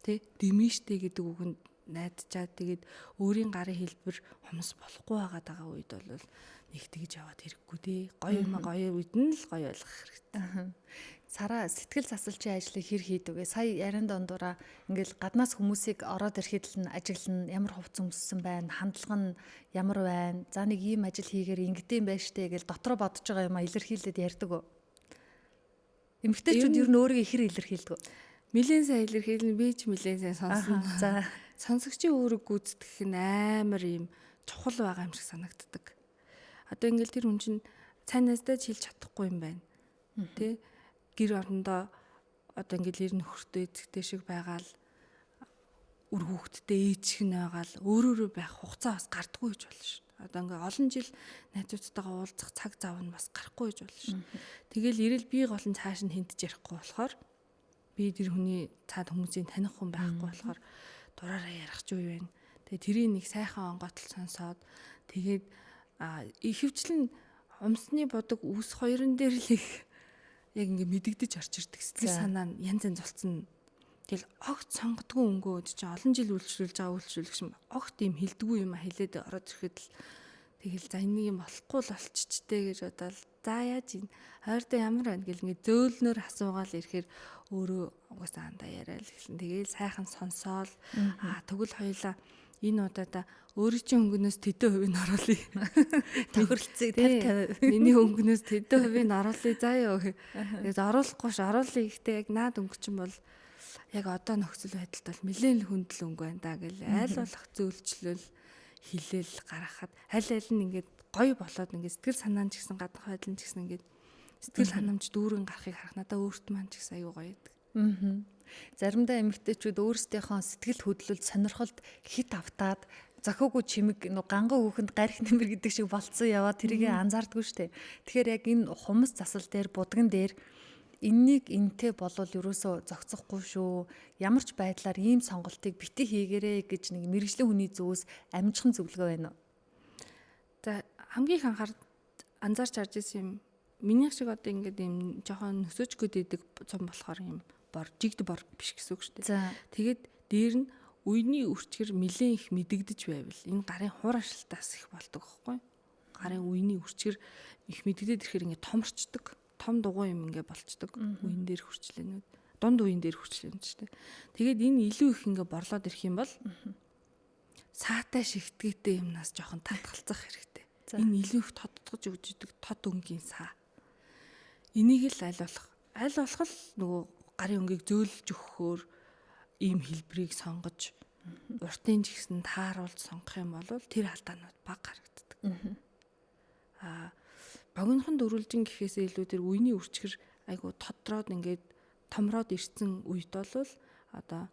Speaker 2: тий дэмиштэй гэдэг үгэнд найдчаад тэгээд өөрийн гарын хэлбэр хумс болохгүй байгаа үед бол нэг тэгж яваад хэрэггүй тий. Гоё юм гоё үед нь л гоё ойлгох хэрэгтэй.
Speaker 1: Сара сэтгэл засалчийн ажлыг хэр хийдэг вэ? Сая ярин дондураа ингээл гаднаас хүмүүсийг ороод ирэхэд л ажиглан ямар хувц өмссөн байна, хандлага нь ямар байна. За нэг ийм ажил хийгээр ингэдэм байж штэ гэж дотроо бодож байгаа юм а илэрхийлээд ярьдаг уу? Эмэгтэйчүүд ер нь өөрийгөө хэр илэрхийлдэг вэ?
Speaker 2: Нилээн сайн илэрхийлнэ, би ч нилээн сайн сонсно. За сонсогчийн үүрэг гүйцэтгэх нь амар юм чухал байгаа юм шиг санагддаг. Одоо ингээл тэр хүн чинь цайнаастай ч хэлж чадахгүй юм байна. Тэ? Гэр орондоо одоо ингээл ир нөхөртэй эцэгтэй шиг байгаал үр хүүхэдтэй ээжих нь байгаал өөрөөрөө байх хугацаа бас гардаггүй гэж болно шүү. Одоо ингээл олон жил найзуудтайгаа уулзах цаг зав нь бас гарахгүй гэж болно шүү. Тэгэл ирэл би гол нь цааш нь хинтж ярихгүй болохоор би тэр хүний цаад хүмүүсийн таних хүн байхгүй болохоор дураараа ярих ч үе байна. Тэгээ тэрийг нэг сайхан онгойтол сонсоод тэгээд ихэвчлэн умсны бодог үс хоёрын дээр л их яг ингээ мэдэгдэж орч ирдэг сэтгэл санаа нь янз янз болцсон. Тэгэл огт сонгодгүй өнгөө чинь олон жил үйлчлүүлж байгаа үйлчлүүлэгч юм огт юм хилдэггүй юм хэлээд ороод ирэхэд л тэгэл за энийг юм болохгүй л болчихчтэй гэж бодоод за яаж ийн ойрдоо ямар байна гэл ингээ зөөлнөр асуугаал ирэхээр өөрөө угаасаа андаа яриа л гэсэн. Тэгэл сайхан сонсоол тэгвэл хоёлаа энэ удаадаа өөрийн чинь өнгөнөөс тэдэн хувийг оруулъя.
Speaker 1: Тохиролцыг 50-50.
Speaker 2: Миний өнгөнөөс тэдэн хувийг оруулъя заа ёо. Тэгээд оруулахгүй ш оруулъя гэхдээ яг наад өнгө чинь бол яг одоо нөхцөл байдалд бол нэлээд хүндэл өнгө байна да гэл айл болох зөөлчлөл хилээл гаргахад аль нь ингээд гоё болоод ингээд сэтгэл санаан ч гэсэн гадах байдал нь ч гэсэн ингээд сэтгэл ханамж дүүрэн гарахыг харах надаа өөрт маань ч гэсэн аюу гоё байдаг.
Speaker 1: Заримдаа эмэгтэйчүүд өөрсдийнхөө сэтгэл хөдлөлд сонирхолд хит автаад зохиогүй чимэг ганган хүүхэнд гарих нэмэр гэдэг шиг болцсон яваад тэрийг анзаардгүй штэ. Тэгэхээр яг энэ хумс засал дээр будган дээр энэнийг энтэй болвол ерөөсөө зохицохгүй шүү. Ямар ч байдлаар ийм сонголтыг бити хийгэрээ гэж нэг мэрэгжлийн хүний зүгээс амжихан зөвлөгөө байна уу?
Speaker 2: За хамгийн их анзаарч харж ирсэн юм. Минийх шиг одоо ингээд юм жоохон нөсөөчгөд идэг цом болохоор юм жигд бор биш гэсэн үг шүү дээ. Тэгээд дээр нь үений үрчгэр нэлээд их мэдэгдэж байвал энэ гарын хуур ашиглалтаас их болдог байхгүй. Гарын үений үрчгэр их мэдэгдээд ирэхээр ингээд томорчдөг. Том дугуй юм ингээд болчдөг. Үеийн дээр хүрчлэнүүд, дунд үеийн дээр хүрчлэнүүд шүү дээ. Тэгээд энэ илүү их ингээд борлоод ирэх юм бол саатай шигтгэдэг юмнаас жоохон татгалзах хэрэгтэй. Энэ илүү их тодтогж өгж идэг тод өнгийн саа. Энийг л аль болох л нөгөө гарын өнгийг зөөлж өгөхөөр ийм хэлбэрийг сонгож уртын ч гэсэн тааруулж сонгох юм бол тэр алдаанууд бага харагддаг. Богинохон дөрвөлжин гэхээсээ илүү тэр үений үрчгэр айгу тодроод ингээд томроод ирсэн үед бол одоо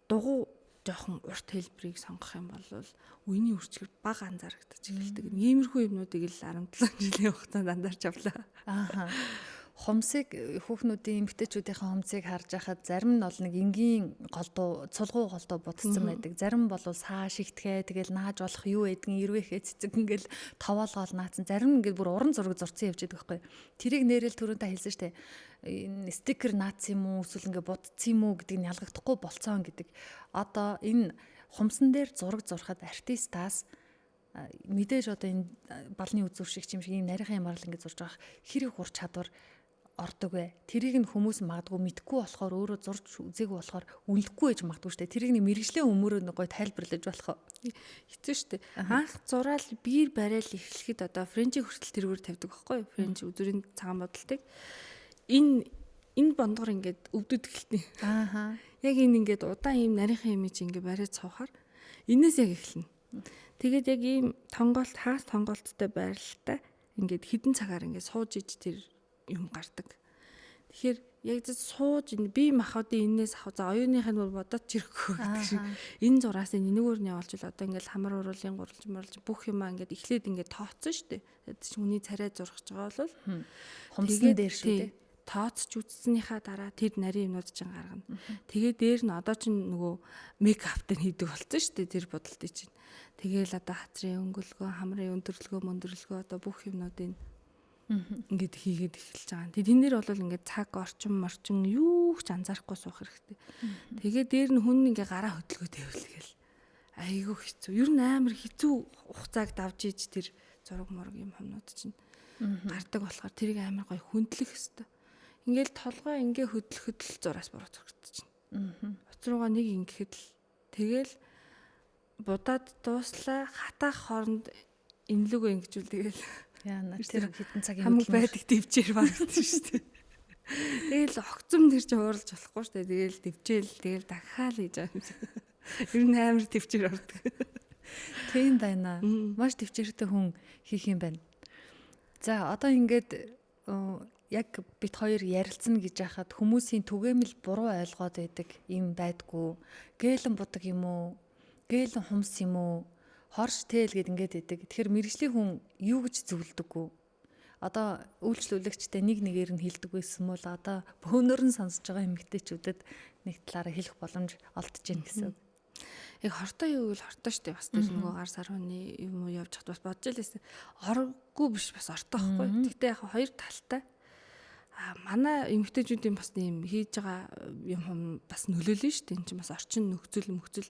Speaker 2: дугуй жоохон урт хэлбэрийг сонгох юм бол үений үрчгэр бага анзаарагдаж эхэлдэг. Иймэрхүү юмнуудыг л 17 жилийн хугацаанд анзаарч авлаа.
Speaker 1: Ааха. Хумсыг хүүхнүүдийн эмэгтэйчүүдийнхээ хумсыг харж байхад зарим нь бол нэг энгийн голдуу, цулгуу голдуу бутцсан байдаг. Зарим бол саа шигтгэе, тэгэл нааж болох юу эдгэн ирвэхээ цэцэг ингээл товоолгоол наацсан. Зарим ингээд бүр уран зураг зурцсан явж байдаг байхгүй. Тэрийг нэрэл түрүүндээ хэлсэн штэ. Энэ стикер наац юм уу, эсвэл ингээд бутцсан юм уу гэдгийг нь ялгахдахгүй болцоон гэдэг. Одоо энэ хумсан дээр зураг зурхад артистаас мэдээж одоо энэ балны үзүүршигч юм шиг ийм нарийнхан ямарл ингээд зурж байгаа хэрэг ур чадвар ордог вэ. Тэрийг нь хүмүүс магадгүй мэдгүй болохоор өөрөө зурж үзээгүй болохоор үнэлэхгүй байж магадгүй шүү дээ. Тэрийг нэг мэрэгжлийн өмөрөө нэг гой тайлбарлаж болох
Speaker 2: хэцүү шүү дээ. Анх зураал биер барайл эхлэхэд одоо френчийг хүртэл тэргээр тавьдаг байхгүй юу? Френч үзүүрийн цагаан бодолтыг. Энэ бондгор ингээд өвдөд эхэлтний.
Speaker 1: Ааха.
Speaker 2: Яг энэ ингээд удаан ийм нарийнхан юм чи ингээд бариад цуухаар энэс яг эхэлнэ. Тэгээд яг ийм тонголт хаас тонголттой байралтай ингээд хідэн цагаар ингээд сууж иж тэр юм гардаг. Тэгэхээр яг сууж би махуудын энээс авах за оюуных нь бол бодоод чирхгүй гэдэг шиг энэ зураас энэгээр нь явуулж л одоо ингээд хамар уруулын гурилж мөрлж бүх юмаа ингээд эхлээд ингээд тооцсон шүү дээ. Тэгээд хүний царай зурхаж байгаа бол
Speaker 1: хумсан дээр шүү дээ.
Speaker 2: Тооцч үзснийхаа дараа тэр нарийн юмнууд чинь гаргана. Тэгээ дээр нь одоо чинь нөгөө мейкаптай хийдэг болсон шүү дээ тэр бодолтыг чинь. Тэгээл одоо хатрын өнгөлгөө, хамрын өндөрлөгөө одоо бүх юмнуудыг ингээд хийгээд эхэлж байгаа. Тэгээ тэн дээр бол ингээд цаг орчин юу ч анзаарахгүй суух хэрэгтэй. Тэгээ дээр нь хүн ингээд гараа хөдөлгөөд явуулгээл. Айгүй хэцүү. Ер нь амар хэцүү хугацааг давж иж тэр зураг мураг юм хүмүүс чинь гардаг болохоор тэрийг амар гоё хөндлөх хэрэгтэй. Ингээл толгой ингээ хөдлөхөд л зураас буруу зурагдаж байна. Уцруугаа нэг ингэхэд л тэгэл будаад дууслаа хатаах хооронд инлүгөө ингэжүүл тэгэл
Speaker 1: яа тэр хитэн цагийн
Speaker 2: хамаг байдаг дэвчээр багтсан шүү дээ. Тэгэл огцом тэр чинь ууралж болохгүй шүү дээ. Тэгэл дэвчээл тэгэл дахиад хийж байгаа юм. Ер нь амар дэвчээр ордог.
Speaker 1: Тийм байна. Маш дэвчээртэй хүн хийх юм байна. За одоо ингээд яг бит хоёр ярилцсан гэж яхад хүмүүсийн түгээмэл буруу ойлгоод байдаг юм байдгүй. Гэлэн будаг юм уу? Гэлэн хумс юм уу? Хорш тэл гэд ингээд байдаг. Тэгэхээр мэрэгжлийн хүн юу гэж зөвлөдөггүй. Одоо үйлчлүүлэгчтэй нэг нэгээр нь хэлдэг байсан бол одоо бөөнөр нь сонсож байгаа эмэгтэйчүүдэд нэг талаараа хэлэх боломж олдож байна гэсэн.
Speaker 2: Яг хортой юу гэвэл хортой штэ бас тэр нөгөө гар сарвны юм уу явж хат бас бодож лээсэн. Оргүй биш бас ортой байхгүй. Гэхдээ яг хоёр талтай. Манай эмэгтэйчүүдийн бас юм хийж байгаа юм бас нөлөөлнө шүү дээ. Энд чинь бас орчин нөхцөл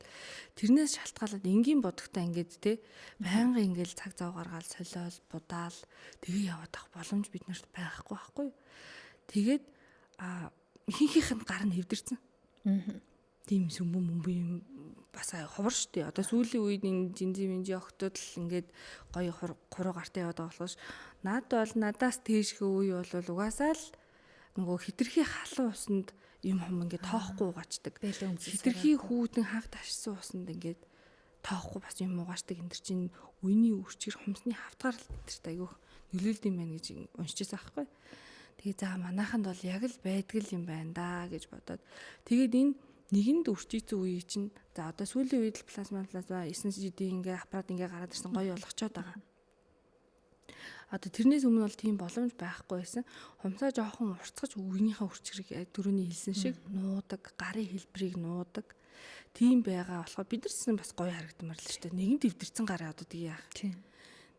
Speaker 2: тэрнээс шалтгаалаад энгийн бодогтой ингээд те байнга ингээл цаг зав гаргаал солиол будаал тэгээ яваад ах боломж бид нарт байхгүй байхгүй. Тэгээд ихэнх нь гар нь хэвдэрсэн. Тийм сүмбүм юм бас ховор шүү дээ. Одоо сүүлийн үед энэ жинзи охтууд л ингээд гоё хуруу гартай яваад байгаа болохоос надаас тээшгүй үе бол угаасаа л нөгөө хитрхи халуун усанд юм ингээд тоохгүй угаачдаг. Хитрхи хүүдэн хаг ташсан усанд ингээд тоохгүй бас юм угаачдаг. Энд чинь үений үрчгэр хумсны хавтгаар л эдэрт айгүйх нөлөөлд юм байна гэж уншижсэн аахгүй. Тэгээ за манайханд бол яг л байдгал юм байна да гэж бодоод тэгээд энэ нэгэнд үрчийцэн үе чинь за одоо сүүлийн үед л плазма 9G-ийн ингээ аппарат ингээ гараад ирсэн гоё болгочоод байгаа. Одоо тэрнээс өмнө бол тийм боломж байхгүй байсан. Хумсаа жоохон уртцаж үгнийхээ үрчгэрийг дөрөвний хэлсэн шиг нуудаг, гарын хэлбэрийг нуудаг. Тийм байгаа болохоор бид нар бас гоё харагдмаар л шүү дээ. Нэгэн дэвдэрсэн гараа одоо тгий яах.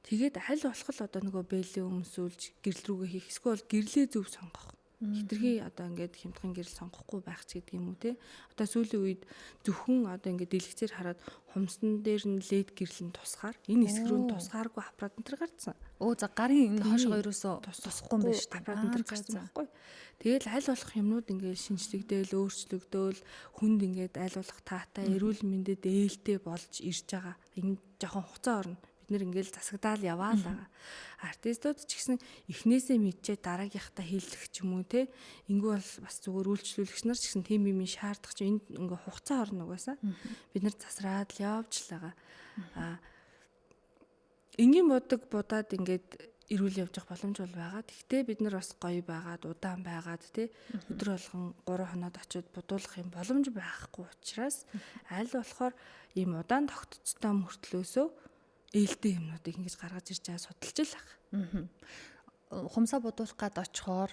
Speaker 2: Тэгээд аль болох л одоо нөгөө бэлээ өмсүүлж гэрэл рүүгээ хийх эсвэл гэрлээ зөв сонгох. Хитрхи одоо ингээд хямдхан гэрэл сонгохгүй байх ч гэдэг юм уу те. Одоо сүүлийн үед зөвхөн одоо ингээд дэлгэцээр хараад хумсан дээр нь лед гэрлэн тусгаар энэ хэсэг рүү тусгааргүй аппарат энэ төр гарцсан.
Speaker 1: Оо за гарын энэ хойшоо ерөөсөө тусахгүй юм байна шүү дээ.
Speaker 2: Аппарат энэ төр гарцсан байхгүй. Тэгэл аль болох юмнууд ингээд шинжлэгдээл өөрчлөгдөөл хүнд ингээд аль болох таатай эрүүл мэндэд ээлтэй болж ирж байгаа. Энэ жоохон хугацаа орно. Бид нэр ингээл засагдаал яваа л байгаа. Артистууд ч гэсэн эхнээсээ мэдчихэд дараагийнхтаа хэлэх ч юм уу те. Ингүү бол бас зүгээр үйлчлүүлэгч нар ч гэсэн тийм юм шаардах чи энд ингээ хугацаа орно угаасаа. Бид нар засраад л явж л байгаа. Энгийн будаад ингээд эрүүл явж явах боломж бол байгаа. Гэхдээ бид нар бас гоё байгаад, удаан байгаад тий өдөр болгон 3 хоноод очиод будуулах юм боломж байхгүй учраас аль болохоор ийм удаан тогтцтой мөртлөөсөө ээлтэй юмнуудыг ингэж гаргаж ирж байгаа судалж л ах.
Speaker 1: Хумсаа будуулах гад очихоор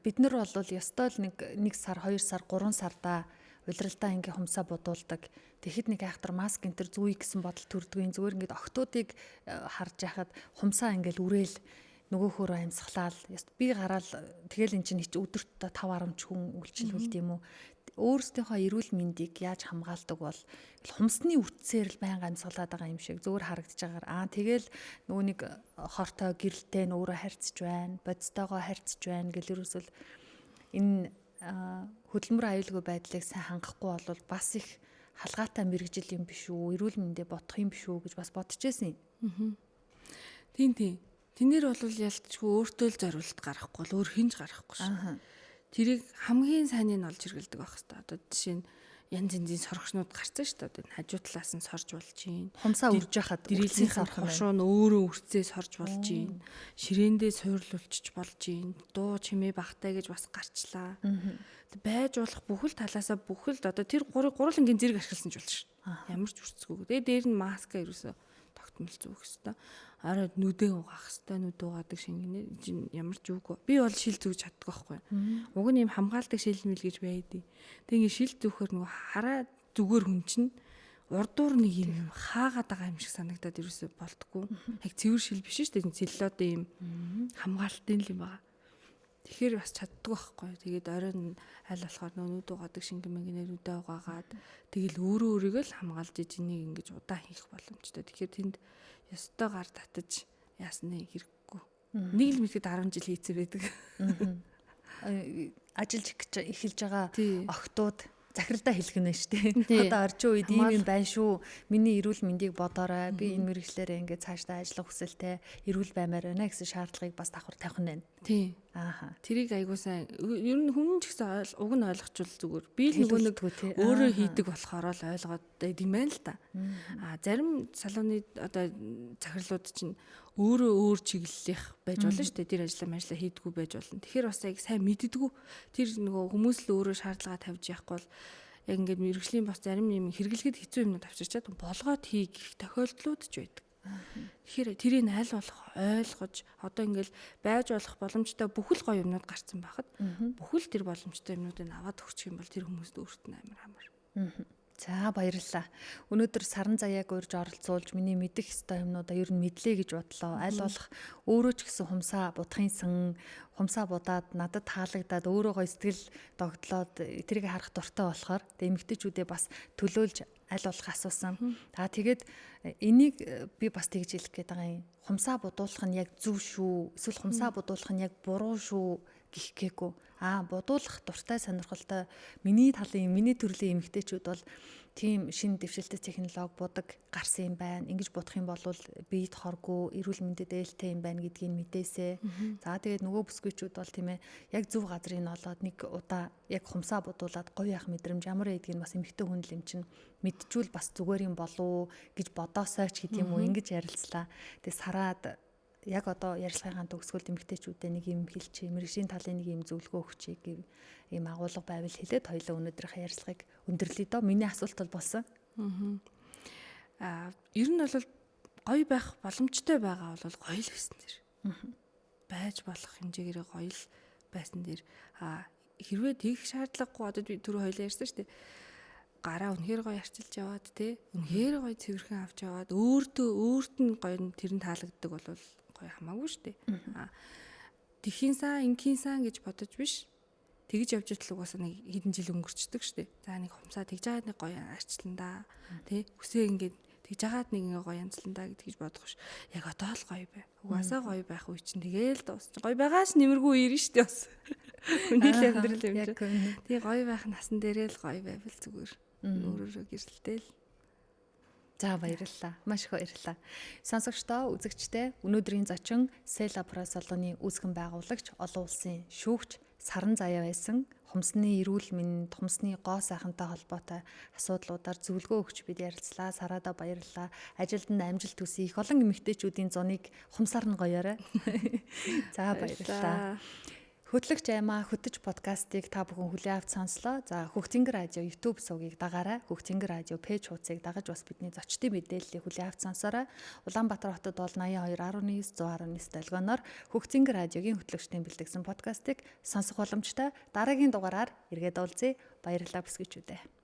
Speaker 1: бид нар бол ёстой л нэг сар, 2 сар, 3 сарда улиралдаа ингээ хумсаа будуулдаг. Тэгэхэд нэг айхтар маск энэ төр зүүе гэсэн бодол төрдгөө. Зүгээр ингээд октоодыг харж яхад хумсаа ингээл үрээл нөгөө хөөрөө амьсгалаад би гараал тэгэл эн чинь өдөрт 5-10 ч хүн үйлчлүүлд юм уу. Өөрсдийнхөө эрүүл мэндийг яаж хамгаалдаг бол хумсны үтсээр л байнга амьсгалаад байгаа юм шиг зүгээр харагдаж байгаа. Тэгэл нөгөө нэг хортой гэрэлтэй нь өөрөө харьцаж байна, бодистойгоо харьцаж байна гэл ерөөсөл энэ хөдөлмөр аюулгүй байдлыг сайн хангахгүй бол бас их халгаатай мэрэгжил юм биш үү, эрүүл мэндэ бодох юм биш үү гэж бас бодож байсан юм.
Speaker 2: Тийм. Тэнээр бол ялцгүй өөртөө л зориулт гарахгүй л өөр хинж гарахгүй шүү. Тэрийг хамгийн сайныг олж иргэлдэг байх хэвээр. Одоо жишээ нь янз янзын соргочнууд гарцсан шүү дээ. Хажуу талаас нь сорж болж чинь.
Speaker 1: Хумсаа үрж яхад
Speaker 2: дэрэлцийн хошуу нь өөрөө үрцээ сорж болж чинь. Ширээндээ суурлуулчих болж чинь. Дуу чимээ багтай гэж бас гарчлаа. Байж болох бүхэл талаасаа бүхэлд одоо тэр гурвангийн зэрэг ашигласан ч болж ш. Ямар ч үрцэхгүй. Тэгээ дээр нь маска ерөөсө тогтмол зүүх хэвээр. Араа нүдээ угаах хэвээр, нүд угаадаг шингэнэ ямар ч үгүй. Би бол шил зүүж чаддаг байхгүй. Уг нь юм хамгаалдаг шилмэл гэж байдیں۔ Тэг ингээ шил зүүхээр нөгөө хараа зүгээр хүн чинь урдуур нэг юм хаагаад байгаа юм шиг санагдаад ерөөсө болтгүй. Яг цэвэр шил биш шүү дээ. Целлодын юм хамгаалтын л юм байна. Тэгэхээр бас чаддаг байхгүй. Тэгээд оройн аль болохоор нүд угаадаг шингэмэнгнээр нүдээ угаагаад тэгэл өөрийгөө л хамгаалж ижинийг ингэж удаан хийх боломжтой. Тэгэхээр тэнд ёстой гар татаж яасны хэрэггүй. Нэг л мэдэд 10 жил хийцэр байдаг.
Speaker 1: Ажиллаж эхэлж байгаа охтууд захиралдаа хэлгэнэ шүү дээ. Одоо орчин үед ийм юм байна шүү. Миний эрүүл мэндийг бодоорой. Би энэ мэрэгчлэрээ ингээд цаашдаа ажиллах хүсэлтэй эрүүл баймаар байна гэсэн шаардлагыг бас давхар тавих нь байна.
Speaker 2: Тийм. Тэрийг айгуусаа ер нь хүн ч гэсэн уг нь ойлгочвол зүгээр. Би л нөгөө нэг өөрөө хийдэг болохоор л ойлгоод идэм байна л та. Зарим салууны одоо захирлууд чинь өөрөө өөр чиглэлийнх байж болно шүү дээ. Тэр ажиллаа хийдгүү байж болно. Тэгэхээр бас яг сайн мэддэггүй. Тэр нөгөө хүмүүс л өөрөө шаардлага тавьж яахгүй бол яг ингээд мэрэгжлийн бас зарим юм хэрэглэхэд хэцүү юмнууд авчирчаад болгоод хий гэх тохиолдлууд ч байдаг. Тэгэхээр тэрийг аль болох ойлгож одоо ингээл байж болох боломжтой бүхэл гоё юмнууд гарцсан байхад бүхэл тэр боломжтой юмнуудыг аваад өгчих юм бол тэр хүмүүст өөрт нь амар.
Speaker 1: За баярлалаа. Өнөөдөр саран заяаг урьж оролцуулж миний мэдих ёстой юмнуудаа ер нь мэдлээ гэж бодлоо. Аль болох өөрөө ч гэсэн хумсаа будахын сан хумсаа будаад надад таалагдаад өөрөө гой сэтгэл догтлоод тэрийг харах дуртай болохоор эмэгтэйчүүдээ бас төлөөлж аль болох асуусан. Тэгээд энийг би бас тэгж хэлэх гээд байгаа юм. Хумсаа будуулах нь яг зөв шүү. Эсвэл хумсаа будуулах нь яг буруу шүү гэх гээгүй. Будуулах дуртай сонирхолтой миний төрлийн эмэгтэйчүүд бол тийм шинэ дэвшилтэй технологи будаг гарсан юм байна. Ингэж будах юм бол биед хоргүй, эрүүл мэндэд ээлтэй юм байна гэдгийг мэдээсэ. За тэгээд нөгөө бүсгүйчүүд бол тийм ээ яг зөв газрыг олоод нэг удаа яг хумсаа будуулаад говь яах мэдрэмж ямар байдгийг бас эмэгтэй хүн л юм чинь мэдчихвэл бас зүгээр юм болов гэж бодоосоо ч гэдэг юм уу ингэж ярилцлаа. Тэгээд сараад яг одоо ярилцлагын төгсгөлд эмэгтэйчүүдэд нэг юм хэлчихье, мэрэгжлийн талын нэг юм зөвлөгөө өгчий гэв ийм агуулга байвал хэлээд хоёлоо өнөөдрийнхээ ярилцлагыг өндөрлөе доо. Миний асуулт бол болсон.
Speaker 2: Ер нь бол гоё байх боломжтой байгаа бол гоё л байсан дэр. Байж болох хэмжээгээр гоё л байсан дэр. Хэрвээ тэгэх шаардлагагүй одоо би түрүү хоёлоо ярьсан шүү дээ. Гараа үнэхээр гоё арчилж яваад те үнэхээр гоё цэвэрхэн авч яваад өөрт нь гоё тэр нь таалагддаг бол гоё хамаагүй шүү дээ. Тэхийн сан ингийн сан гэж бодож биш. Тэгж явж итэл угаасаа нэг хэдэн жил өнгөрчдөг шүү дээ. За нэг хумсаа тэгж жагаад нэг гоё арчлан да. Тэ хүсээ ингээд тэгж жагаад нэг гоё янзлан да гэж бодох ш. Яг одоо л гоё бай. Угаасаа гоё байх үе чинь тэгээл дуусч. Гоё байгаас нэмэргүй ирнэ шүү дээ бас. Хүний л амьдрал юм чинь. Тэгээ гоё байх насан дээрээ л гоё байвал зүгээр. Өөрөөрөө гэрэлтэй л.
Speaker 1: За баярлалаа. Маш их баярлалаа. Сонсогчдоо, үзэгчдээ өнөөдрийн зочин Cell Pro салууны үүсгэн байгуулагч, олон улсын шүүгч саран заяа байсан хумсны эрүүл мэнд, хумсны гоо сайхантай холбоотой асуудлуудаар зөвлөгөө өгч бид ярилцлаа. Сараада баярлалаа. Ажилд нь амжилт хүсье. Их олон эмэгтэйчүүдийн зуныг хумсаар нь гоёорой. За баярлалаа. Хөтлөгч Аймаа хөтөж подкастыг та бүхэн хүлээн авч сонслоо. За Хөгтөнгөр радио YouTube сувгийг дагаарай. Хөгтөнгөр радио пэйж хуудсыг дагаж бас бидний зочдын мэдээллийг хүлээн авч сонсоорой. Улаанбаатар хотод бол 82 19 119 долгионоор Хөгтөнгөр радиогийн хөтлөгчдийн бэлтгэсэн подкастыг сонсох боломжтой. Дараагийн дугаараар эргээд уулзъя. Баярлалаа бүсгүйчүүдээ.